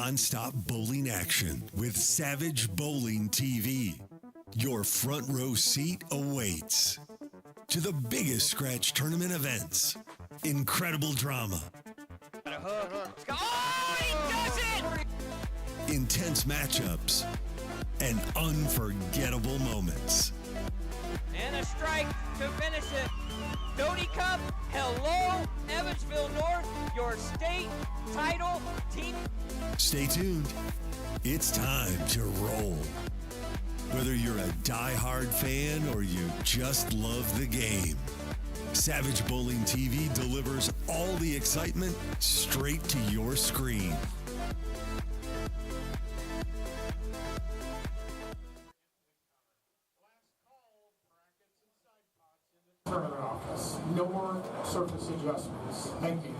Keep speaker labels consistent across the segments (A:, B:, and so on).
A: non-stop bowling action with Savage Bowling TV. Your front row seat awaits. To the biggest scratch tournament events, incredible drama,
B: Oh, he does it!
A: intense matchups, and unforgettable moments.
B: And a strike to finish it. Doty Cup, hello, Evansville North, your state title team.
A: Stay tuned. It's time to roll. Whether you're a die-hard fan or you just love the game, Savage Bowling TV delivers all the excitement straight to your screen.
C: Tournament office. No more surface adjustments. Thank you.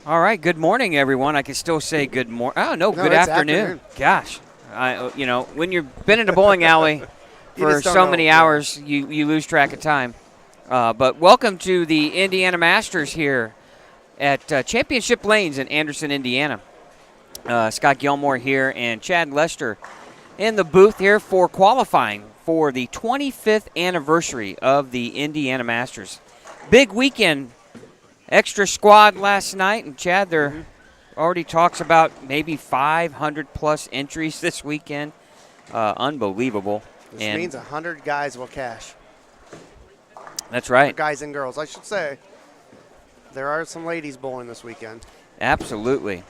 B: All right, good morning, everyone. I can still say good morning. Oh, no, good afternoon. Gosh, when you've been in a bowling alley for so many hours, you lose track of time. But welcome to the Indiana Masters here at Championship Lanes in Anderson, Indiana. Scott Gilmore here and Chad Lester in the booth here for qualifying for the 25th anniversary of the Indiana Masters. Big weekend. Extra squad last night, and Chad, there already talks about maybe 500-plus entries this weekend. Unbelievable.
D: This means 100 guys will cash.
B: That's right.
D: Guys and girls, I should say. There are some ladies bowling this weekend.
B: Absolutely.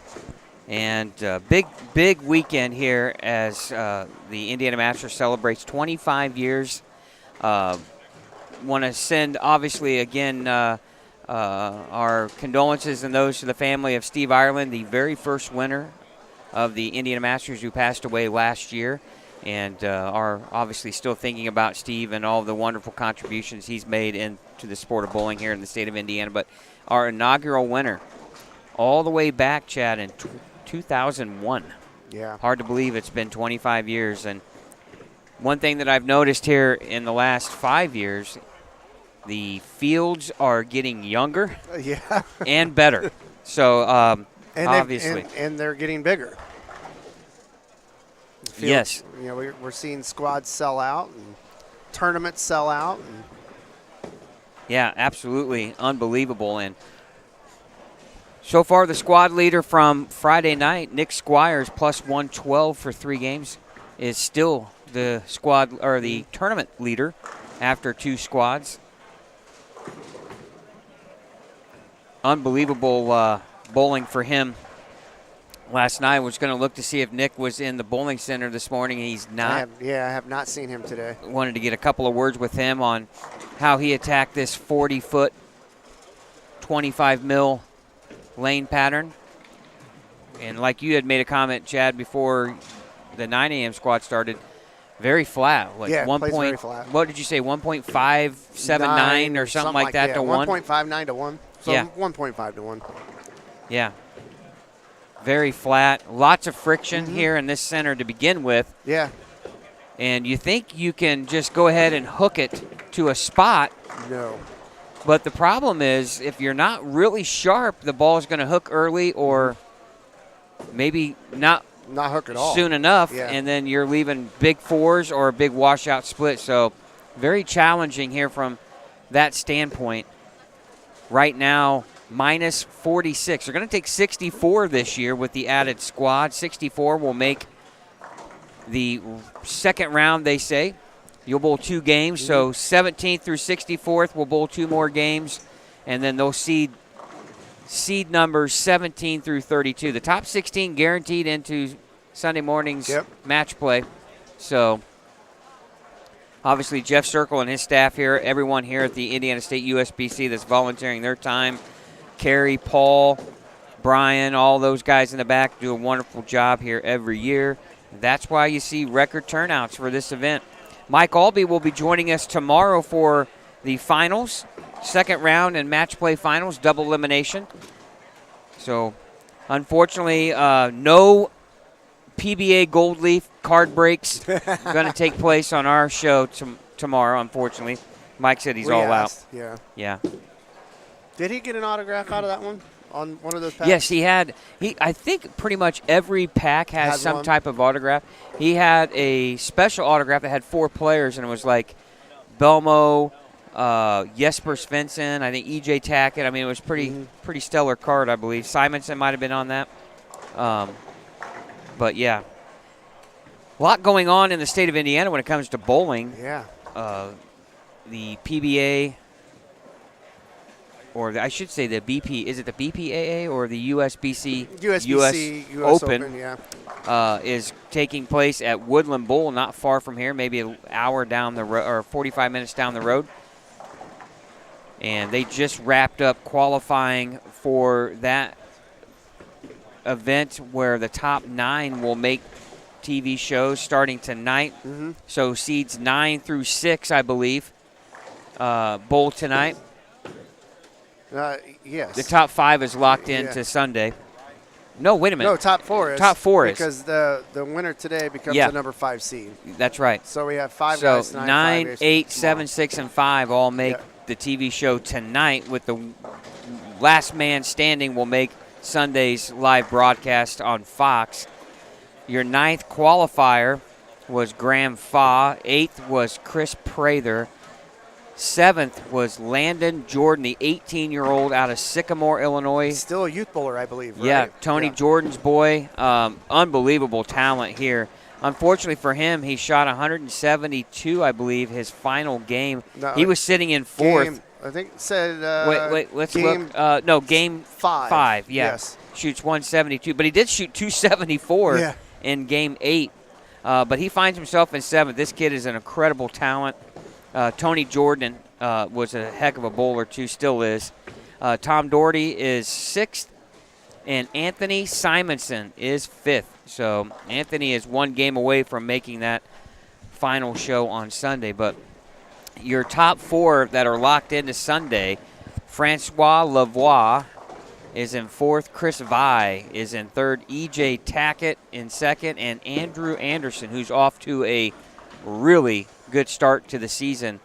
B: And big weekend here as the Indiana Masters celebrates 25 years. Want to send, obviously, again, our condolences and those to the family of Steve Ireland, the very first winner of the Indiana Masters who passed away last year, and are obviously still thinking about Steve and all of the wonderful contributions he's made into the sport of bowling here in the state of Indiana. But our inaugural winner all the way back, Chad, in 2001.
D: Yeah.
B: Hard to believe it's been 25 years. And one thing that I've noticed here in the last 5 years, the fields are getting younger and better. So, obviously.
D: And they're getting bigger.
B: Yes.
D: We're seeing squads sell out and tournaments sell out.
B: Yeah, absolutely unbelievable. And so far, the squad leader from Friday night, Nick Squires, plus 112 for 3 games, is still the squad or the tournament leader after 2 squads. Unbelievable bowling for him last night. Was going to look to see if Nick was in the bowling center this morning. He's not.
D: I have not seen him today.
B: Wanted to get a couple of words with him on how he attacked this 40-foot, 25 mil lane pattern. And like you had made a comment, Chad, before the 9 a.m. squad started, very flat. Like
D: plays very flat.
B: What did you say, 1.579 or something like that to 1?
D: 1.59 to 1. So
B: yeah.
D: 1.5 to 1.
B: Yeah. very flat. Lots of friction here in this center to begin with.
D: Yeah.
B: And you think you can just go ahead and hook it to a spot.
D: No.
B: But the problem is if you're not really sharp, the ball is going to hook early or maybe not
D: hook at all
B: soon enough,
D: Yeah.
B: and then you're leaving big fours or a big washout split. So very challenging here from that standpoint. Right now, minus 46. They're going to take 64 this year with the added squad. 64 will make the second round, they say. You'll bowl 2 games, so 17th through 64th will bowl 2 more games, and then they'll seed numbers 17 through 32. The top 16 guaranteed into Sunday morning's match play. So obviously Jeff Circle and his staff here, everyone here at the Indiana State USBC that's volunteering their time, Kerry, Paul, Brian, all those guys in the back do a wonderful job here every year. That's why you see record turnouts for this event. Mike Albee will be joining us tomorrow for the finals, second round and match play finals, double elimination. So, unfortunately, no PBA Gold Leaf card breaks going to take place on our show tomorrow, unfortunately. Mike said he's all out.
D: Yeah. Did he get an autograph out of that one? On one of those packs?
B: Yes, he had. I think pretty much every pack has some type of autograph. He had a special autograph that had 4 players, and it was like Belmo, Jesper Svensson, I think E.J. Tackett. I mean, it was pretty stellar card, I believe. Simonson might have been on that. But, yeah. A lot going on in the state of Indiana when it comes to bowling.
D: Yeah.
B: The PBA, or I should say the BP, is it the BPAA or the USBC?
D: USBC, US Open yeah.
B: Is taking place at Woodland Bowl, not far from here, maybe an hour down the road, or 45 minutes down the road. And they just wrapped up qualifying for that event where the top 9 will make TV shows starting tonight. So seeds 9 through 6, I believe, bowl tonight.
D: Yes.
B: The top 5 is locked into Sunday. No, wait a minute.
D: No, top 4 is.
B: Top 4 is.
D: Because the winner today becomes the number 5 seed.
B: That's right.
D: So we have 5 guys tonight.
B: 9, 8, 7, 6, and 5 all make the TV show tonight, with the last man standing will make Sunday's live broadcast on Fox. Your 9th qualifier was Graham Faw. 8th was Chris Prather. 7th was Landon Jordan, the 18-year-old out of Sycamore, Illinois.
D: Still a youth bowler, I believe, right?
B: Yeah, Tony Jordan's boy. Unbelievable talent here. Unfortunately for him, he shot 172, I believe, his final game. No, he was sitting in 4th.
D: I think it said
B: wait, let's look. No, game 5. Yeah.
D: Yes.
B: Shoots 172. But he did shoot 274 in game 8. But he finds himself in 7th. This kid is an incredible talent. Tony Jordan was a heck of a bowler, too, still is. Tom Doherty is 6th, and Anthony Simonson is 5th. So Anthony is 1 game away from making that final show on Sunday. But your top 4 that are locked into Sunday, Francois Lavoie is in 4th, Chris Vai is in 3rd, E.J. Tackett in 2nd, and Andrew Anderson, who's off to a really good start to the season,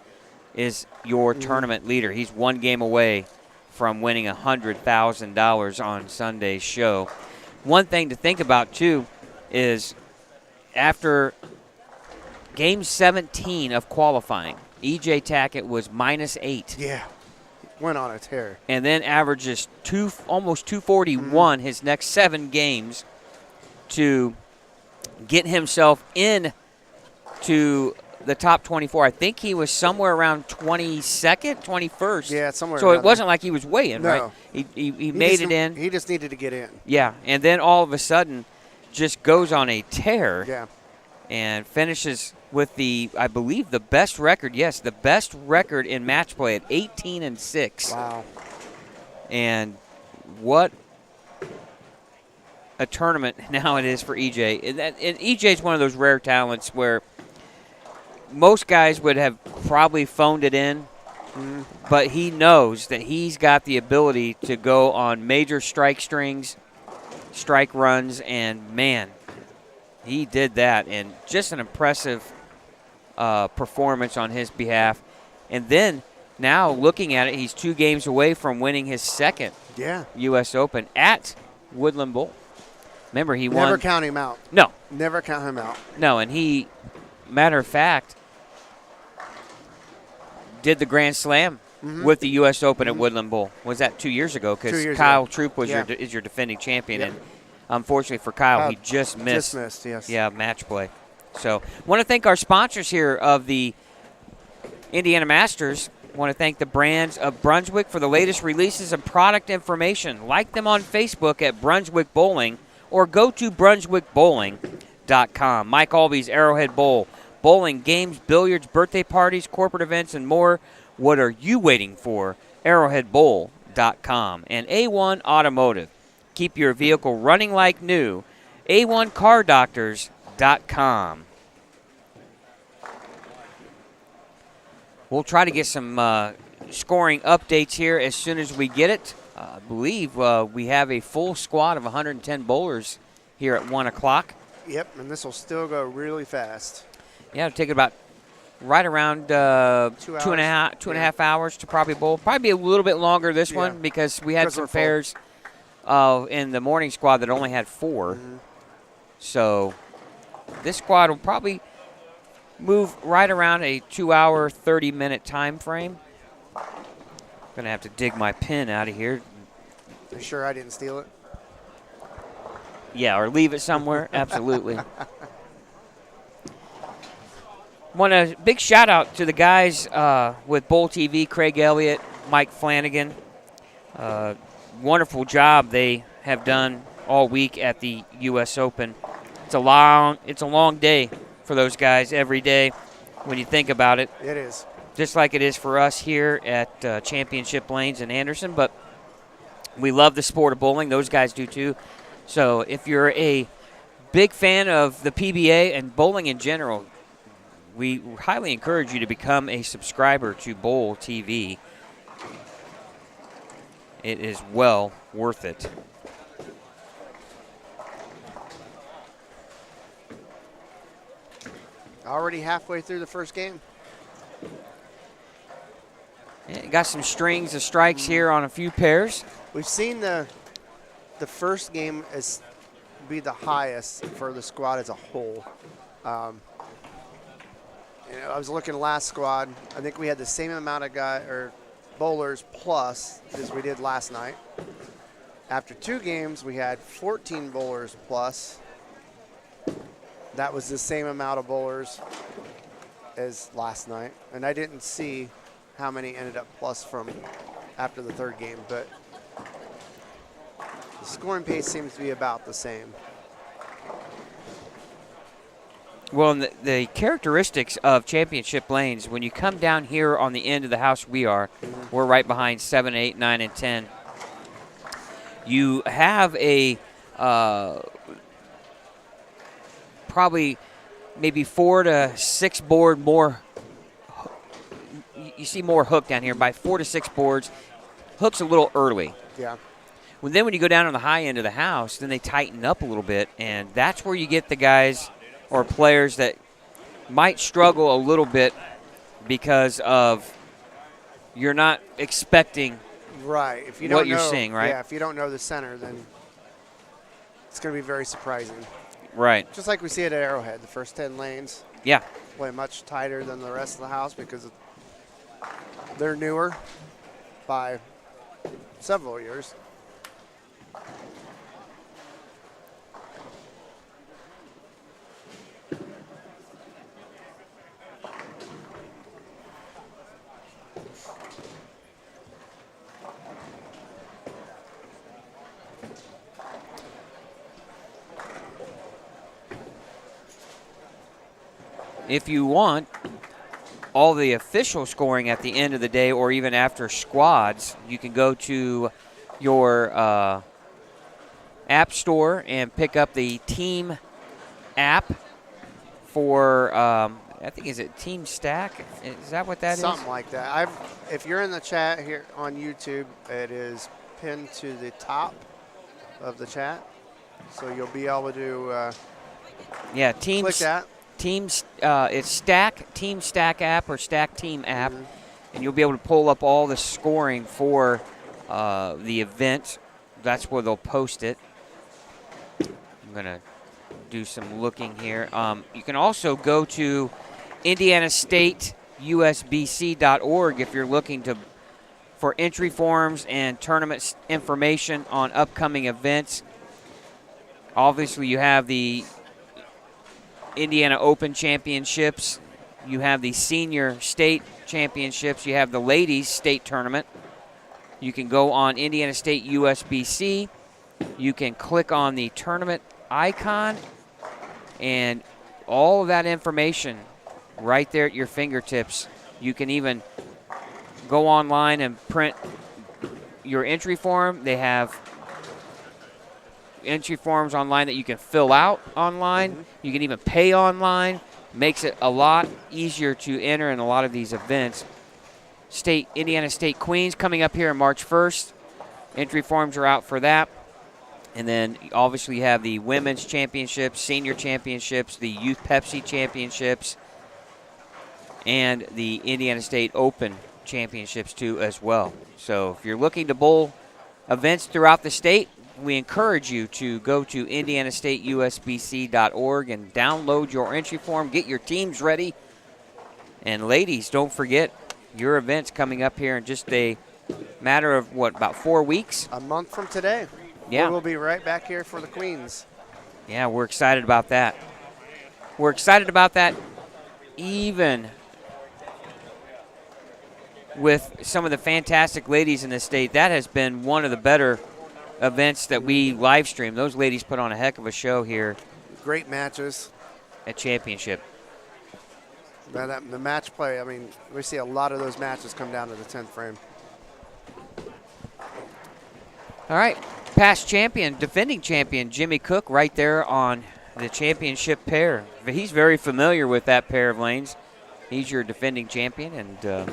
B: is your tournament leader. He's 1 game away from winning $100,000 on Sunday's show. One thing to think about, too, is after game 17 of qualifying, E.J. Tackett was -8.
D: Yeah, went on a tear.
B: And then averages almost 241 his next 7 games to get himself in to the top 24. I think he was somewhere around 22nd, 21st.
D: Yeah, somewhere.
B: So it wasn't like he was way in,
D: no.
B: right? He made it in.
D: He just needed to get in.
B: Yeah, and then all of a sudden just goes on a tear.
D: Yeah.
B: And finishes with I believe, the best record. Yes, the best record in match play at 18-6.
D: Wow.
B: And what a tournament now it is for EJ. And EJ is one of those rare talents where most guys would have probably phoned it in, but he knows that he's got the ability to go on major strike strings strike runs, and man, he did that, and just an impressive performance on his behalf. And then now looking at it, he's 2 games away from winning his second U.S. Open at Woodland Bowl. Remember, he won.
D: Never count him out.
B: No.
D: Never count him out.
B: No, and he, matter of fact, did the Grand Slam with the U.S. Open at Woodland Bowl. Was that 2 years ago? Because Kyle Troop was is your defending champion, and unfortunately for Kyle, he just missed.
D: Just missed, yes.
B: Yeah, match play. So, want to thank our sponsors here of the Indiana Masters. Want to thank the Brands of Brunswick for the latest releases and product information. Like them on Facebook at Brunswick Bowling, or go to brunswickbowling.com. Mike Alby's Arrowhead Bowl. Bowling, games, billiards, birthday parties, corporate events, and more. What are you waiting for? Arrowheadbowl.com. And A1 Automotive. Keep your vehicle running like new. A1CarDoctors.com. We'll try to get some scoring updates here as soon as we get it. I believe we have a full squad of 110 bowlers here at 1 o'clock.
D: Yep, and this will still go really fast.
B: Yeah, it'll take about right around 2.5 hours to probably bowl. Probably a little bit longer this one because we had some pairs in the morning squad that only had 4. So this squad will probably move right around a 2-hour, 30-minute time frame. Going to have to dig my pen out of here.
D: You sure I didn't steal it?
B: Yeah, or leave it somewhere. Absolutely. Want a big shout out to the guys with Bowl TV, Craig Elliott, Mike Flanagan. Wonderful job they have done all week at the U.S. Open. It's a long day for those guys every day when you think about it.
D: It is.
B: Just like it is for us here at Championship Lanes in Anderson, but we love the sport of bowling. Those guys do too. So if you're a big fan of the PBA and bowling in general, we highly encourage you to become a subscriber to Bowl TV. It is well worth it.
D: Already halfway through the first game.
B: Yeah, got some strings of strikes here on a few pairs.
D: We've seen the first game be the highest for the squad as a whole. I was looking last squad. I think we had the same amount of bowlers plus as we did last night. After 2 games, we had 14 bowlers plus. That was the same amount of bowlers as last night. And I didn't see how many ended up plus from after the 3rd game, but the scoring pace seems to be about the same.
B: Well, and the characteristics of Championship Lanes, when you come down here on the end of the house we're right behind 7, 8, 9, and 10. You have a probably maybe 4 to 6 board more. You see more hook down here by 4 to 6 boards. Hook's a little early.
D: Yeah.
B: Well, then when you go down on the high end of the house, then they tighten up a little bit, and that's where you get the guys or players that might struggle a little bit because of you're not expecting
D: if you don't
B: what you're seeing, right?
D: Yeah, if you don't know the center, then it's going to be very surprising.
B: Right.
D: Just like we see it at Arrowhead, the first 10 lanes.
B: Yeah.
D: Play much tighter than the rest of the house because they're newer by several years.
B: If you want all the official scoring at the end of the day or even after squads, you can go to your app store and pick up the team app for, I think, is it Team Stack? Is that what that is?
D: Something like that. If you're in the chat here on YouTube, it is pinned to the top of the chat. So you'll be able to
B: yeah,
D: click that.
B: Teams, it's Stack, Team Stack app or Stack Team app, and you'll be able to pull up all the scoring for the event. That's where they'll post it. I'm going to do some looking here. You can also go to IndianaStateUSBC.org if you're looking for entry forms and tournament information on upcoming events. Obviously, you have the Indiana Open Championships. You have the Senior State Championships. You have the Ladies State Tournament. You can go on Indiana State USBC. You can click on the tournament icon, and all of that information right there at your fingertips. You can even go online and print your entry form. They have entry forms online that you can fill out online. You can even pay online. Makes it a lot easier to enter in a lot of these events. Indiana State Queens coming up here on March 1st. Entry forms are out for that. And then obviously you have the Women's Championships, Senior Championships, the Youth Pepsi Championships, and the Indiana State Open Championships too as well. So if you're looking to bowl events throughout the state, we encourage you to go to IndianaStateUSBC.org and download your entry form, get your teams ready. And ladies, don't forget your event's coming up here in just a matter of, about 4 weeks?
D: A month from today.
B: Yeah.
D: We'll be right back here for the Queens.
B: Yeah, we're excited about that. We're excited about that even with some of the fantastic ladies in the state. That has been one of the better events that we live stream. Those ladies put on a heck of a show here.
D: Great matches.
B: At Championship.
D: The match play, I mean, we see a lot of those matches come down to the 10th frame.
B: All right, past champion, defending champion, Jimmy Cook right there on the championship pair. He's very familiar with that pair of lanes. He's your defending champion, and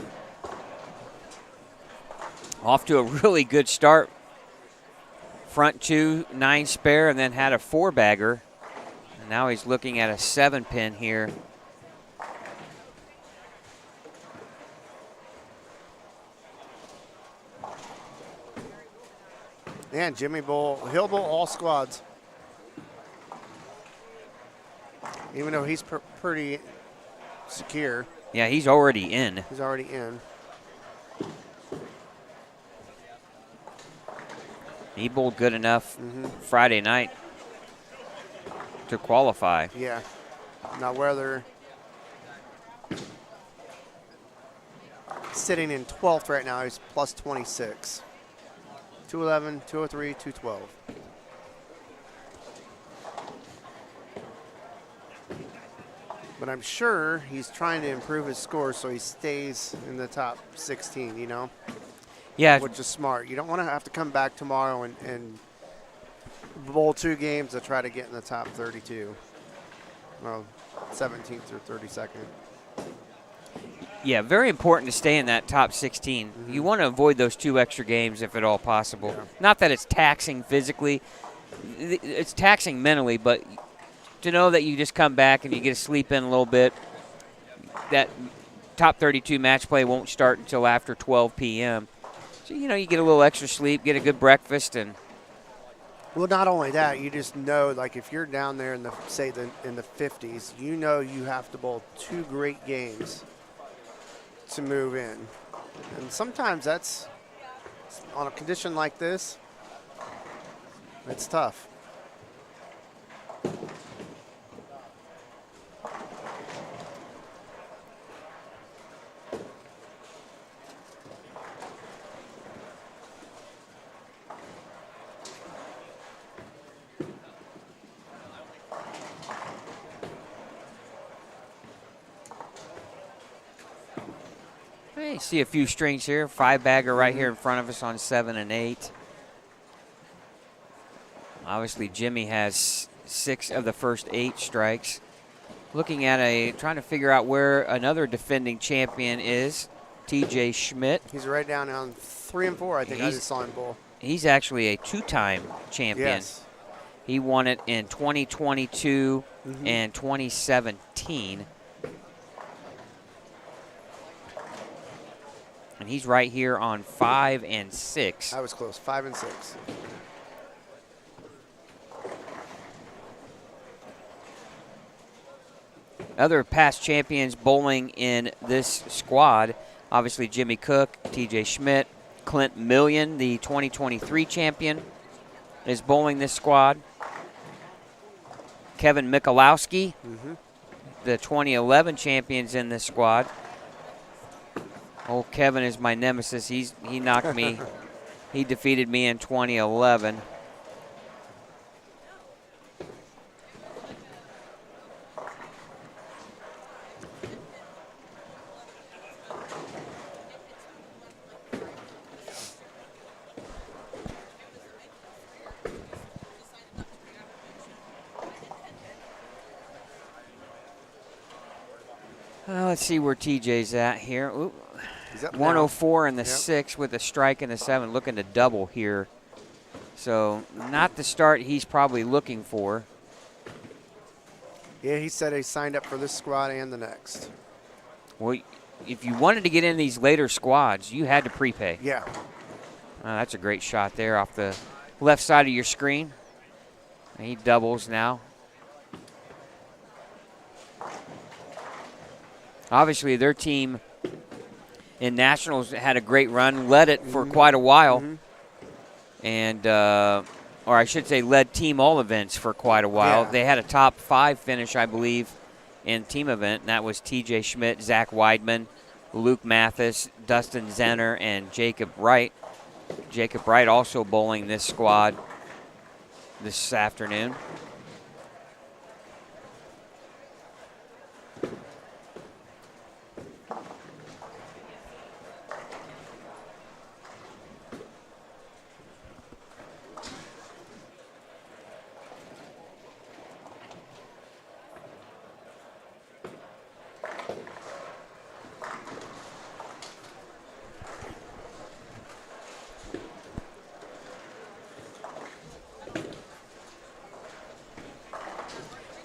B: off to a really good start. Front 2, 9 spare, and then had a 4-bagger. And now he's looking at a 7-pin here.
D: And Jimmy Bull, he'll bowl all squads. Even though he's pretty secure.
B: Yeah, he's already in.
D: He's already in.
B: He bowled good enough Friday night to qualify.
D: Yeah. Now whether sitting in 12th right now, he's plus 26. 211, 203, 212. But I'm sure he's trying to improve his score so he stays in the top 16, you know?
B: Yeah.
D: Which is smart. You don't want to have to come back tomorrow and bowl 2 games to try to get in the top 32. Well, 17th or 32nd.
B: Yeah, very important to stay in that top 16. You want to avoid those 2 extra games if at all possible. Yeah. Not that it's taxing physically. It's taxing mentally, but to know that you just come back and you get to sleep in a little bit, that top 32 match play won't start until after 12 p.m. So, you know, you get a little extra sleep, get a good breakfast, and
D: well, not only that, you just know, like, if you're down there in the, say, in the 50s, you know you have to bowl 2 great games to move in. And sometimes that's, on a condition like this, it's tough.
B: Hey, see a few strings here. 5-bagger right here in front of us on 7 and 8. Obviously, Jimmy has 6 of the first 8 strikes. Looking at trying to figure out where another defending champion is, TJ Schmidt.
D: He's right down on 3 and 4, I think. I just saw him bowl.
B: He's actually a 2-time champion.
D: Yes.
B: He won it in 2022 and 2017. And he's right here on 5 and 6.
D: I was close, 5 and 6.
B: Other past champions bowling in this squad, obviously Jimmy Cook, TJ Schmidt, Clint Millian, the 2023 champion, is bowling this squad. Kevin Michalowski, the 2011 champions in this squad. Oh, Kevin is my nemesis. He knocked me. He defeated me in 2011. Let's see where TJ's at here. Ooh.
D: He's up
B: 104 in the
D: Yep.
B: 6 with a strike in the 7, looking to double here. So not the start he's probably looking for.
D: Yeah, he said he signed up for this squad and the next.
B: Well, if you wanted to get in these later squads, you had to prepay.
D: Yeah.
B: That's a great shot there off the left side of your screen. And he doubles now. Obviously, their team in Nationals had a great run, led it for quite a while. And, or I should say, led team all events for quite a while.
D: Yeah.
B: They had a top 5 finish, I believe, in team event, and that was TJ Schmidt, Zach Weidman, Luke Mathis, Dustin Zenner, and Jacob Wright. Jacob Wright also bowling this squad this afternoon.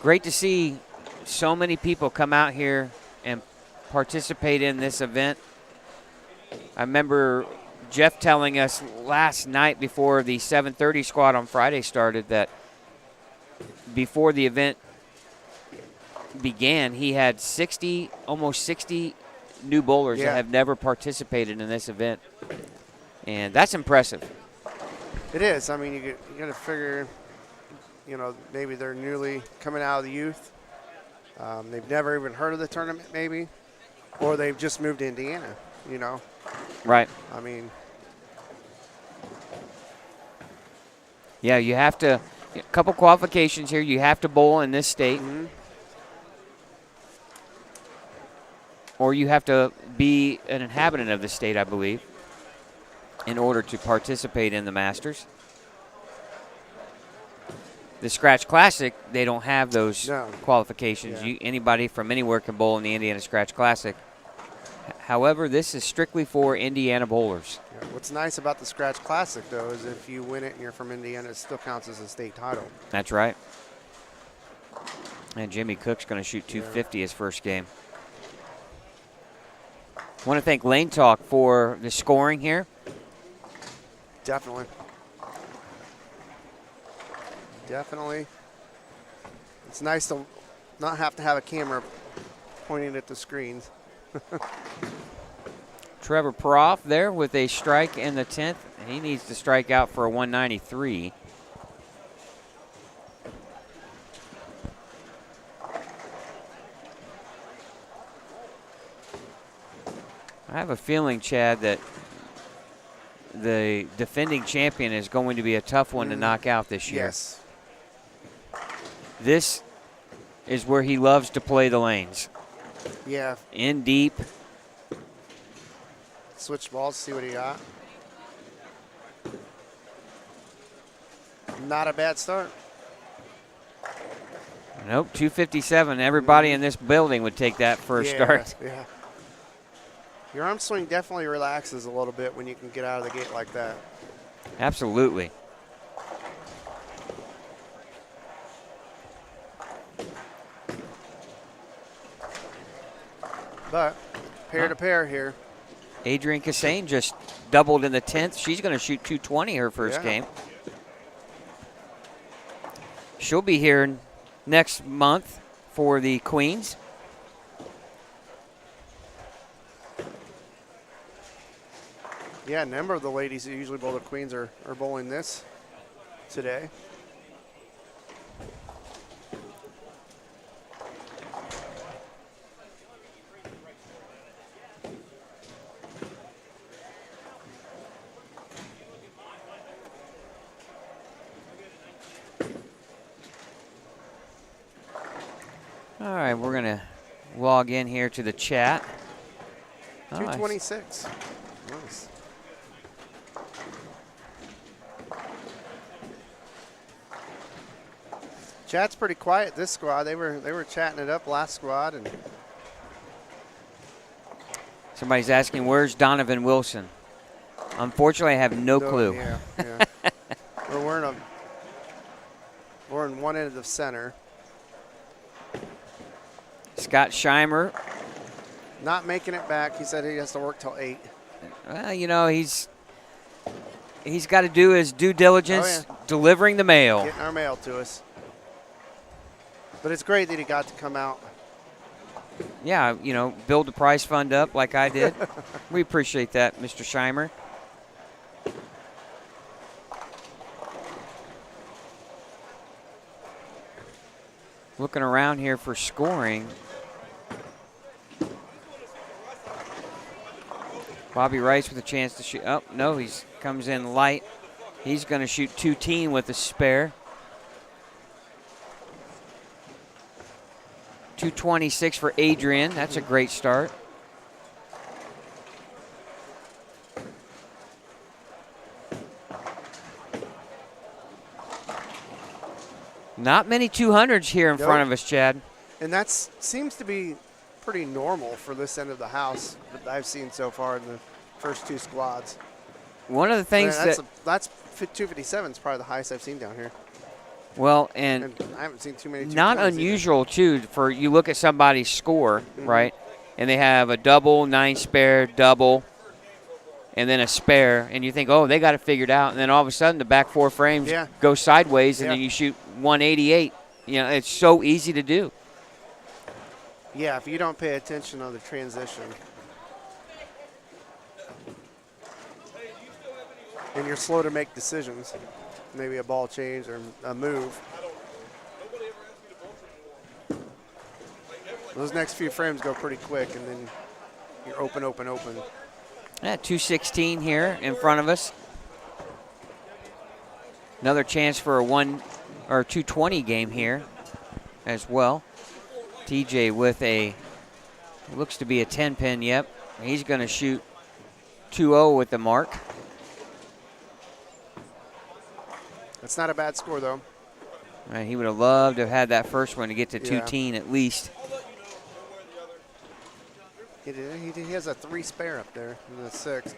B: Great to see so many people come out here and participate in this event. I remember Jeff telling us last night before the 7:30 squad on Friday started that before the event began, he had almost 60 new bowlers that have never participated in this event. And that's impressive.
D: It is. I mean, you got to figure, you know, maybe they're newly coming out of the youth. They've never even heard of the tournament, maybe. Or they've just moved to Indiana, you know.
B: Right.
D: I mean.
B: Yeah, you have to, a couple qualifications here. You have to bowl in this state. Or you have to be an inhabitant of the state, I believe, in order to participate in the Masters. The Scratch Classic, they don't have those qualifications.
D: Yeah.
B: Anybody from anywhere can bowl in the Indiana Scratch Classic. However, this is strictly for Indiana bowlers.
D: Yeah. What's nice about the Scratch Classic, though, is if you win it and you're from Indiana, it still counts as a state title.
B: That's right. And Jimmy Cook's going to shoot 250 his first game. I want to thank Lane Talk for the scoring here.
D: Definitely. Definitely. It's nice to not have to have a camera pointing at the screens.
B: Trevor Proff there with a strike in the 10th. He needs to strike out for a 193. I have a feeling, Chad, that the defending champion is going to be a tough one to knock out this year.
D: Yes.
B: This is where he loves to play the lanes.
D: Yeah.
B: In deep.
D: Switch balls, see what he got. Not a bad start.
B: Nope, 257. Everybody in this building would take that first start.
D: Yeah. Your arm swing definitely relaxes a little bit when you can get out of the gate like that.
B: Absolutely.
D: But pair to pair here.
B: Adrian Cassane just doubled in the 10th. She's going to shoot 220 her first game. She'll be here next month for the Queens.
D: Yeah, a number of the ladies who usually bowl the Queens are bowling this today.
B: All right, we're going to log in here to the chat.
D: 226. Nice. Chat's pretty quiet this squad. They were chatting it up last squad, and
B: somebody's asking, where's Donovan Wilson? Unfortunately, I have no clue.
D: Yeah. we're in one end of the center.
B: Scott Scheimer.
D: Not making it back. He said he has to work till 8.
B: Well, you know, he's got to do his due diligence, delivering the mail.
D: Getting our mail to us. But it's great that he got to come out.
B: Yeah, you know, build the prize fund up like I did. We appreciate that, Mr. Scheimer. Looking around here for scoring. Bobby Rice with a chance to shoot. Oh, no, he comes in light. He's going to shoot 2-10 with a spare. 226 for Adrian. That's a great start. Not many 200s here in front of us, Chad.
D: And that seems to be pretty normal for this end of the house that I've seen so far in the first 2 squads.
B: One of the things
D: that's 257 is probably the highest I've seen down here.
B: Well, and
D: I haven't seen too many.
B: Not unusual, too, for you look at somebody's score, right? And they have a double, 9 spare, double, and then a spare, and you think, oh, they got it figured out. And then all of a sudden, the back 4 frames go sideways, and then you shoot 188. You know, it's so easy to do.
D: Yeah, if you don't pay attention on the transition. And you're slow to make decisions. Maybe a ball change or a move. Those next few frames go pretty quick, and then you're open.
B: Yeah, 216 here in front of us. Another chance for a 220 game here as well. TJ with looks to be a 10-pin, yep. He's going to shoot 2-0 with the mark.
D: That's not a bad score, though.
B: He would have loved to have had that first one to get to 210 at least.
D: He has a 3 spare up there in the 6th.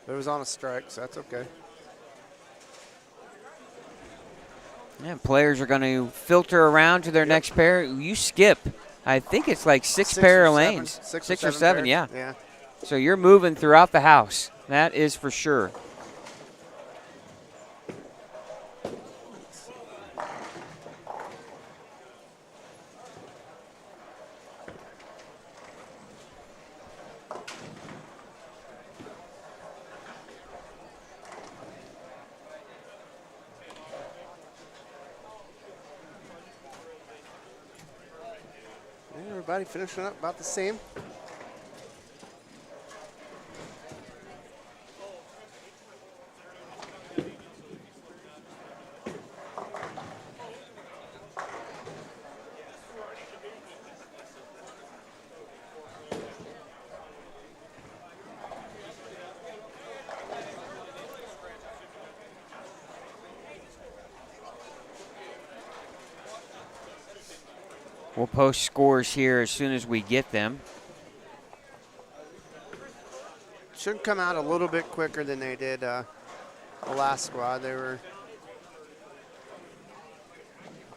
D: It was on a strike, so that's okay.
B: Yeah, players are going to filter around to their next pair. You skip, I think it's like 6 pair of lanes. 6 or 7, yeah. So you're moving throughout the house. That is for sure.
D: Everybody finishing up about the same.
B: We'll post scores here as soon as we get them.
D: Should come out a little bit quicker than they did the last squad. They were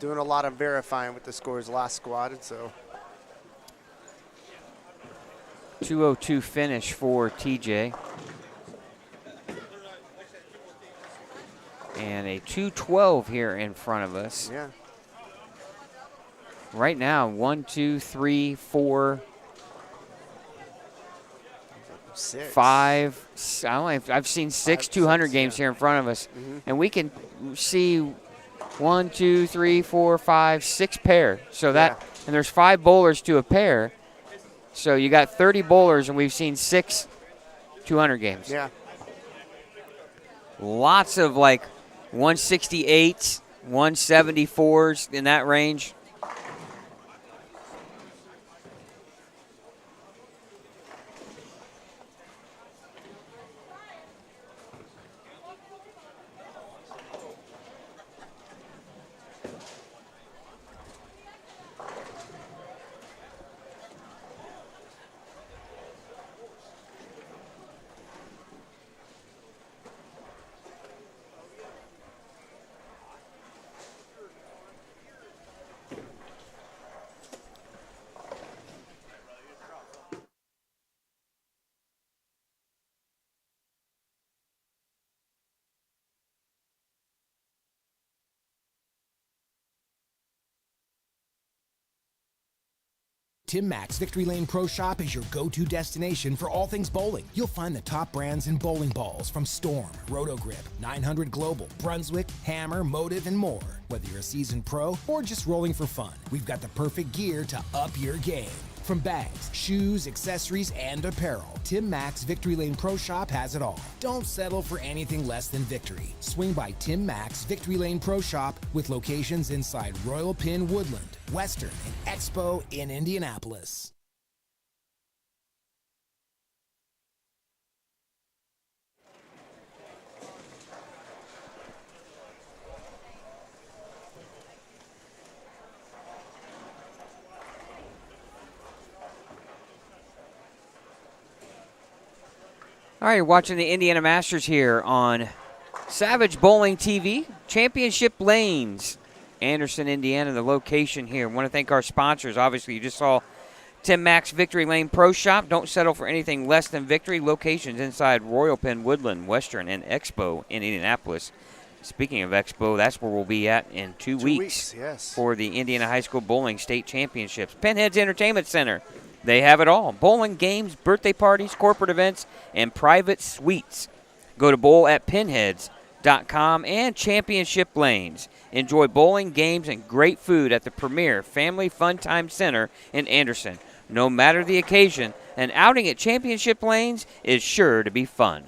D: doing a lot of verifying with the scores last squad, and so
B: 2:02 finish for TJ. And a 2:12 here in front of us.
D: yeah.
B: Right now, 1, 2, 3, 4,
D: 6.
B: 5. I've seen 6 200 games here in front of us. And we can see 1, 2, 3, 4, 5, 6 pair. So that, and there's 5 bowlers to a pair. So you got 30 bowlers, and we've seen 6 200 games.
D: Yeah.
B: Lots of like 168s, 174s in that range.
E: Tim Mack's Victory Lane Pro Shop is your go-to destination for all things bowling. You'll find the top brands in bowling balls from Storm, Roto-Grip, 900 Global, Brunswick, Hammer, Motive, and more. Whether you're a seasoned pro or just rolling for fun, we've got the perfect gear to up your game. From bags, shoes, accessories, and apparel, Tim Mack's Victory Lane Pro Shop has it all. Don't settle for anything less than victory. Swing by Tim Mack's Victory Lane Pro Shop with locations inside Royal Pin Woodland, Western, and Expo in Indianapolis.
B: All right, you're watching the Indiana Masters here on Savage Bowling TV, Championship Lanes, Anderson, Indiana, the location here. I want to thank our sponsors. Obviously, you just saw Tim Mack's Victory Lane Pro Shop. Don't settle for anything less than victory. Locations inside Royal Pin, Woodland, Western, and Expo in Indianapolis. Speaking of Expo, that's where we'll be at in 2 weeks
D: yes.
B: for the Indiana High School Bowling State Championships. Pinheads Entertainment Center. They have it all. Bowling, games, birthday parties, corporate events, and private suites. Go to bowlatpinheads.com and Championship Lanes. Enjoy bowling, games, and great food at the premier Family Fun Time Center in Anderson. No matter the occasion, an outing at Championship Lanes is sure to be fun.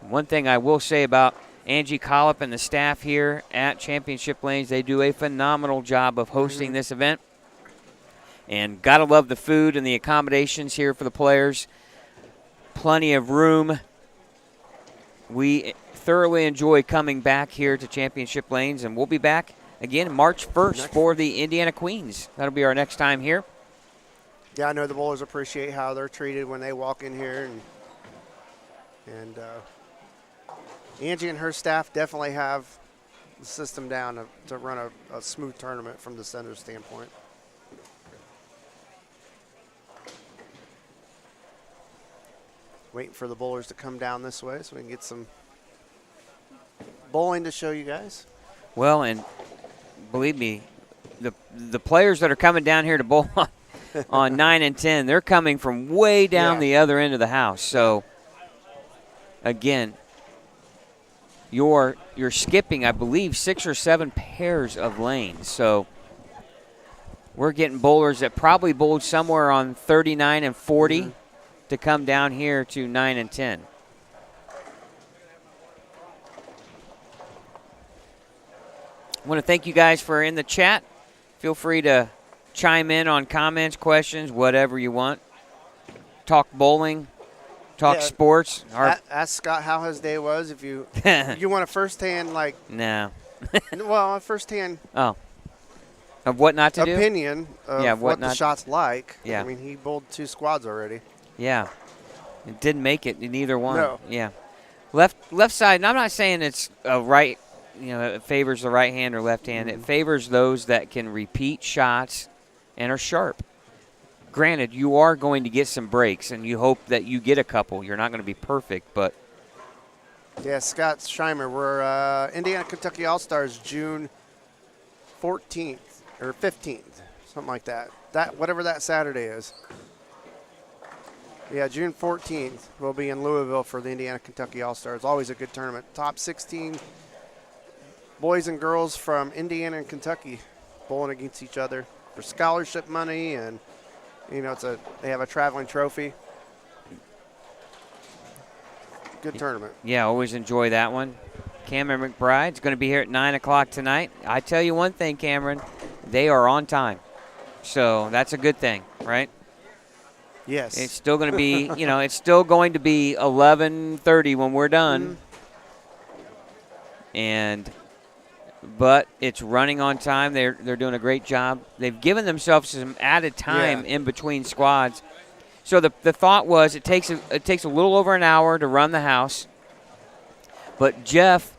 B: One thing I will say about Angie Collop and the staff here at Championship Lanes, they do a phenomenal job of hosting this event. And gotta love the food and the accommodations here for the players. Plenty of room. We thoroughly enjoy coming back here to Championship Lanes, and we'll be back again March 1st for the Indiana Queens. That'll be our next time here.
D: Yeah, I know the bowlers appreciate how they're treated when they walk in here, and Angie and her staff definitely have the system down to run a smooth tournament from the center standpoint. Waiting for the bowlers to come down this way so we can get some bowling to show you guys.
B: Well, and believe me, the players that are coming down here to bowl on 9 and 10, they're coming from way down the other end of the house. So, again, you're skipping, I believe, 6 or 7 pairs of lanes. So we're getting bowlers that probably bowled somewhere on 39 and 40 to come down here to 9 and 10. I want to thank you guys for in the chat. Feel free to chime in on comments, questions, whatever you want. Talk bowling, talk sports.
D: Ask Scott how his day was. If you you want a firsthand
B: No.
D: well, a firsthand
B: of what not to
D: opinion of what the shot's like.
B: Yeah.
D: I mean, he bowled 2 squads already.
B: Yeah. It didn't make it in either one.
D: No.
B: Yeah. Left side, and I'm not saying it's a right, it favors the right hand or left hand. It favors those that can repeat shots and are sharp. Granted, you are going to get some breaks, and you hope that you get a couple. You're not going to be perfect, but.
D: Yeah, Scott Scheimer, we're Indiana Kentucky All-Stars June 14th or 15th, something like that. Whatever that Saturday is. Yeah, June 14th, we'll be in Louisville for the Indiana Kentucky All-Stars. Always a good tournament. Top 16 boys and girls from Indiana and Kentucky bowling against each other for scholarship money, and they have a traveling trophy. Good tournament.
B: Yeah, always enjoy that one. Cameron McBride's going to be here at 9 o'clock tonight. I tell you one thing, Cameron, they are on time. So that's a good thing, right?
D: Yes.
B: It's still going to be, it's still going to be 11:30 when we're done. But it's running on time. They're doing a great job. They've given themselves some added time in between squads. So the thought was it takes a little over an hour to run the house, but Jeff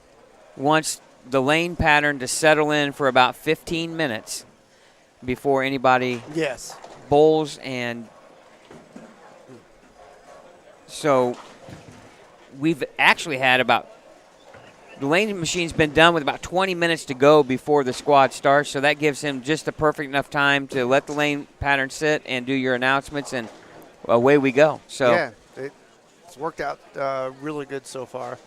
B: wants the lane pattern to settle in for about 15 minutes before anybody bowls, and so we've actually had the lane machine's been done with about 20 minutes to go before the squad starts, so that gives him just the perfect enough time to let the lane pattern sit and do your announcements, and away we go. So
D: yeah, it's worked out really good so far.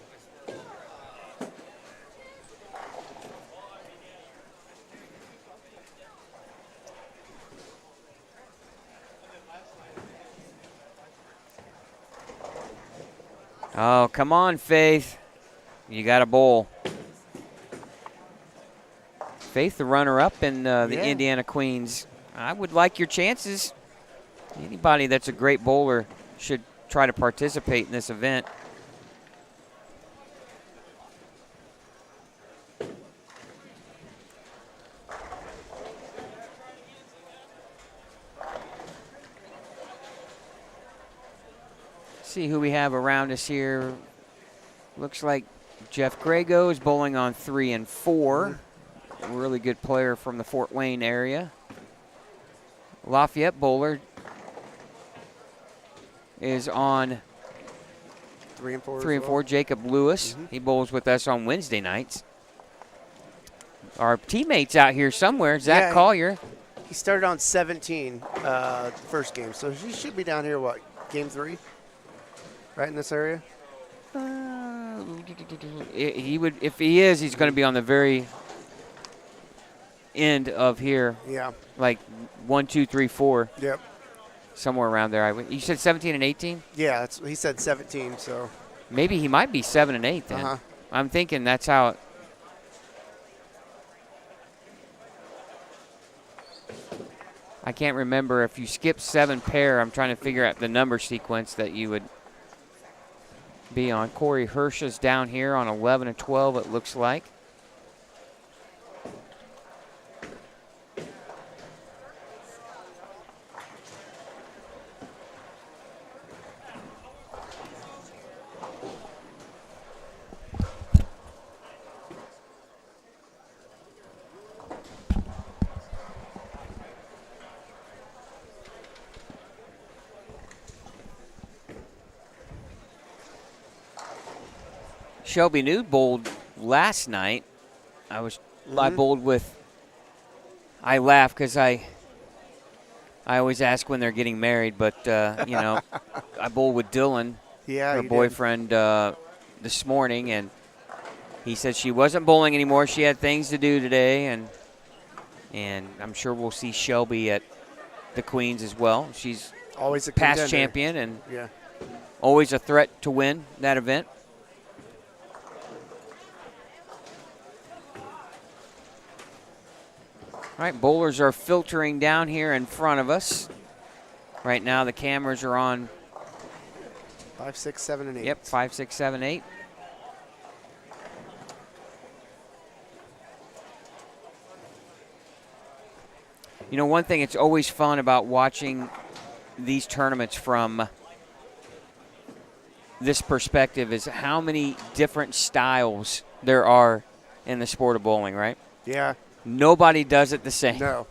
B: Oh, come on, Faith. You got a bowl. Faith, the runner-up in the Indiana Queens. I would like your chances. Anybody that's a great bowler should try to participate in this event. See who we have around us here. Looks like Jeff Grego is bowling on 3 and 4. A really good player from the Fort Wayne area. Lafayette bowler is on
D: 3 and 4.
B: 3 and 4. Jacob Lewis. He bowls with us on Wednesday nights. Our teammates out here somewhere, Zach Collier.
D: He started on 17 first game, so he should be down here, game 3? Right in this area?
B: He would, if he is, he's going to be on the very end of here.
D: Yeah.
B: Like 1, 2, 3, 4.
D: Yep.
B: Somewhere around there. You said 17 and 18?
D: Yeah, he said 17, so.
B: Maybe he might be 7 and 8 then. I'm thinking that's how it. I can't remember if you skip 7 pair. I'm trying to figure out the number sequence that you would be on. Corey Hirsch is down here on 11 and 12, it looks like. Shelby Nude bowled last night. I bowled with. I laugh because I always ask when they're getting married, but I bowled with Dylan, her boyfriend, this morning, and he said she wasn't bowling anymore. She had things to do today, and I'm sure we'll see Shelby at the Queens as well. She's
D: always a
B: past
D: contender.
B: champion and always a threat to win that event. All right, bowlers are filtering down here in front of us. Right now the cameras are on
D: 5, 6, 7, and 8.
B: Yep, 5, 6, 7, 8. You know, one thing that's always fun about watching these tournaments from this perspective is how many different styles there are in the sport of bowling, right?
D: Yeah.
B: Nobody does it the same.
D: No.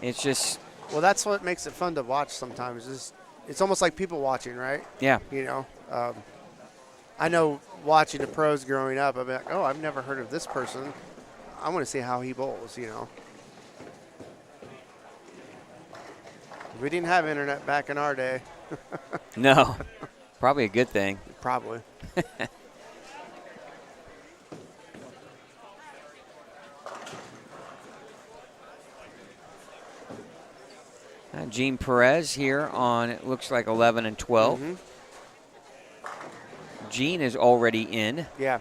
B: It's just.
D: Well, that's what makes it fun to watch sometimes. It's almost like people watching, right?
B: Yeah.
D: You know, I know watching the pros growing up, I'd be like, oh, I've never heard of this person. I want to see how he bowls, you know. We didn't have internet back in our day.
B: No. Probably a good thing.
D: Probably.
B: Gene Perez here on, it looks like 11 and 12.
D: Mm-hmm.
B: Gene is already in.
D: Yeah.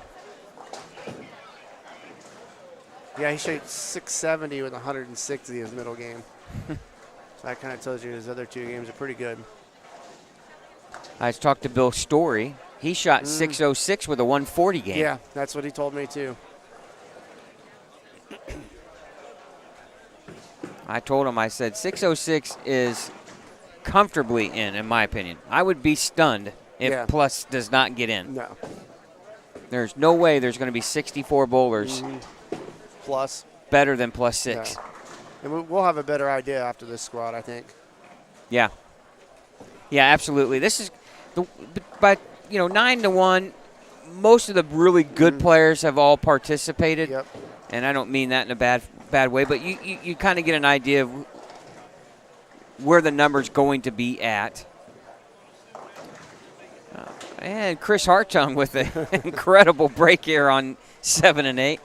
D: Yeah, he shot 670 with 160 his middle game. So that kind of tells you his other 2 games are pretty good.
B: I talked to Bill Story. He shot 606 with a 140 game.
D: Yeah, that's what he told me too.
B: I told him, I said, 606 is comfortably in my opinion. I would be stunned if Plus does not get in.
D: No.
B: There's no way there's going to be 64 bowlers
D: plus
B: better than plus 6.
D: No. And we'll have a better idea after this squad, I think.
B: Yeah. Yeah, absolutely. This is, but 9-1, most of the really good players have all participated.
D: Yep.
B: And I don't mean that in a bad way, but you kind of get an idea of where the number's going to be at. And Chris Hartung with an incredible break here on 7 and 8.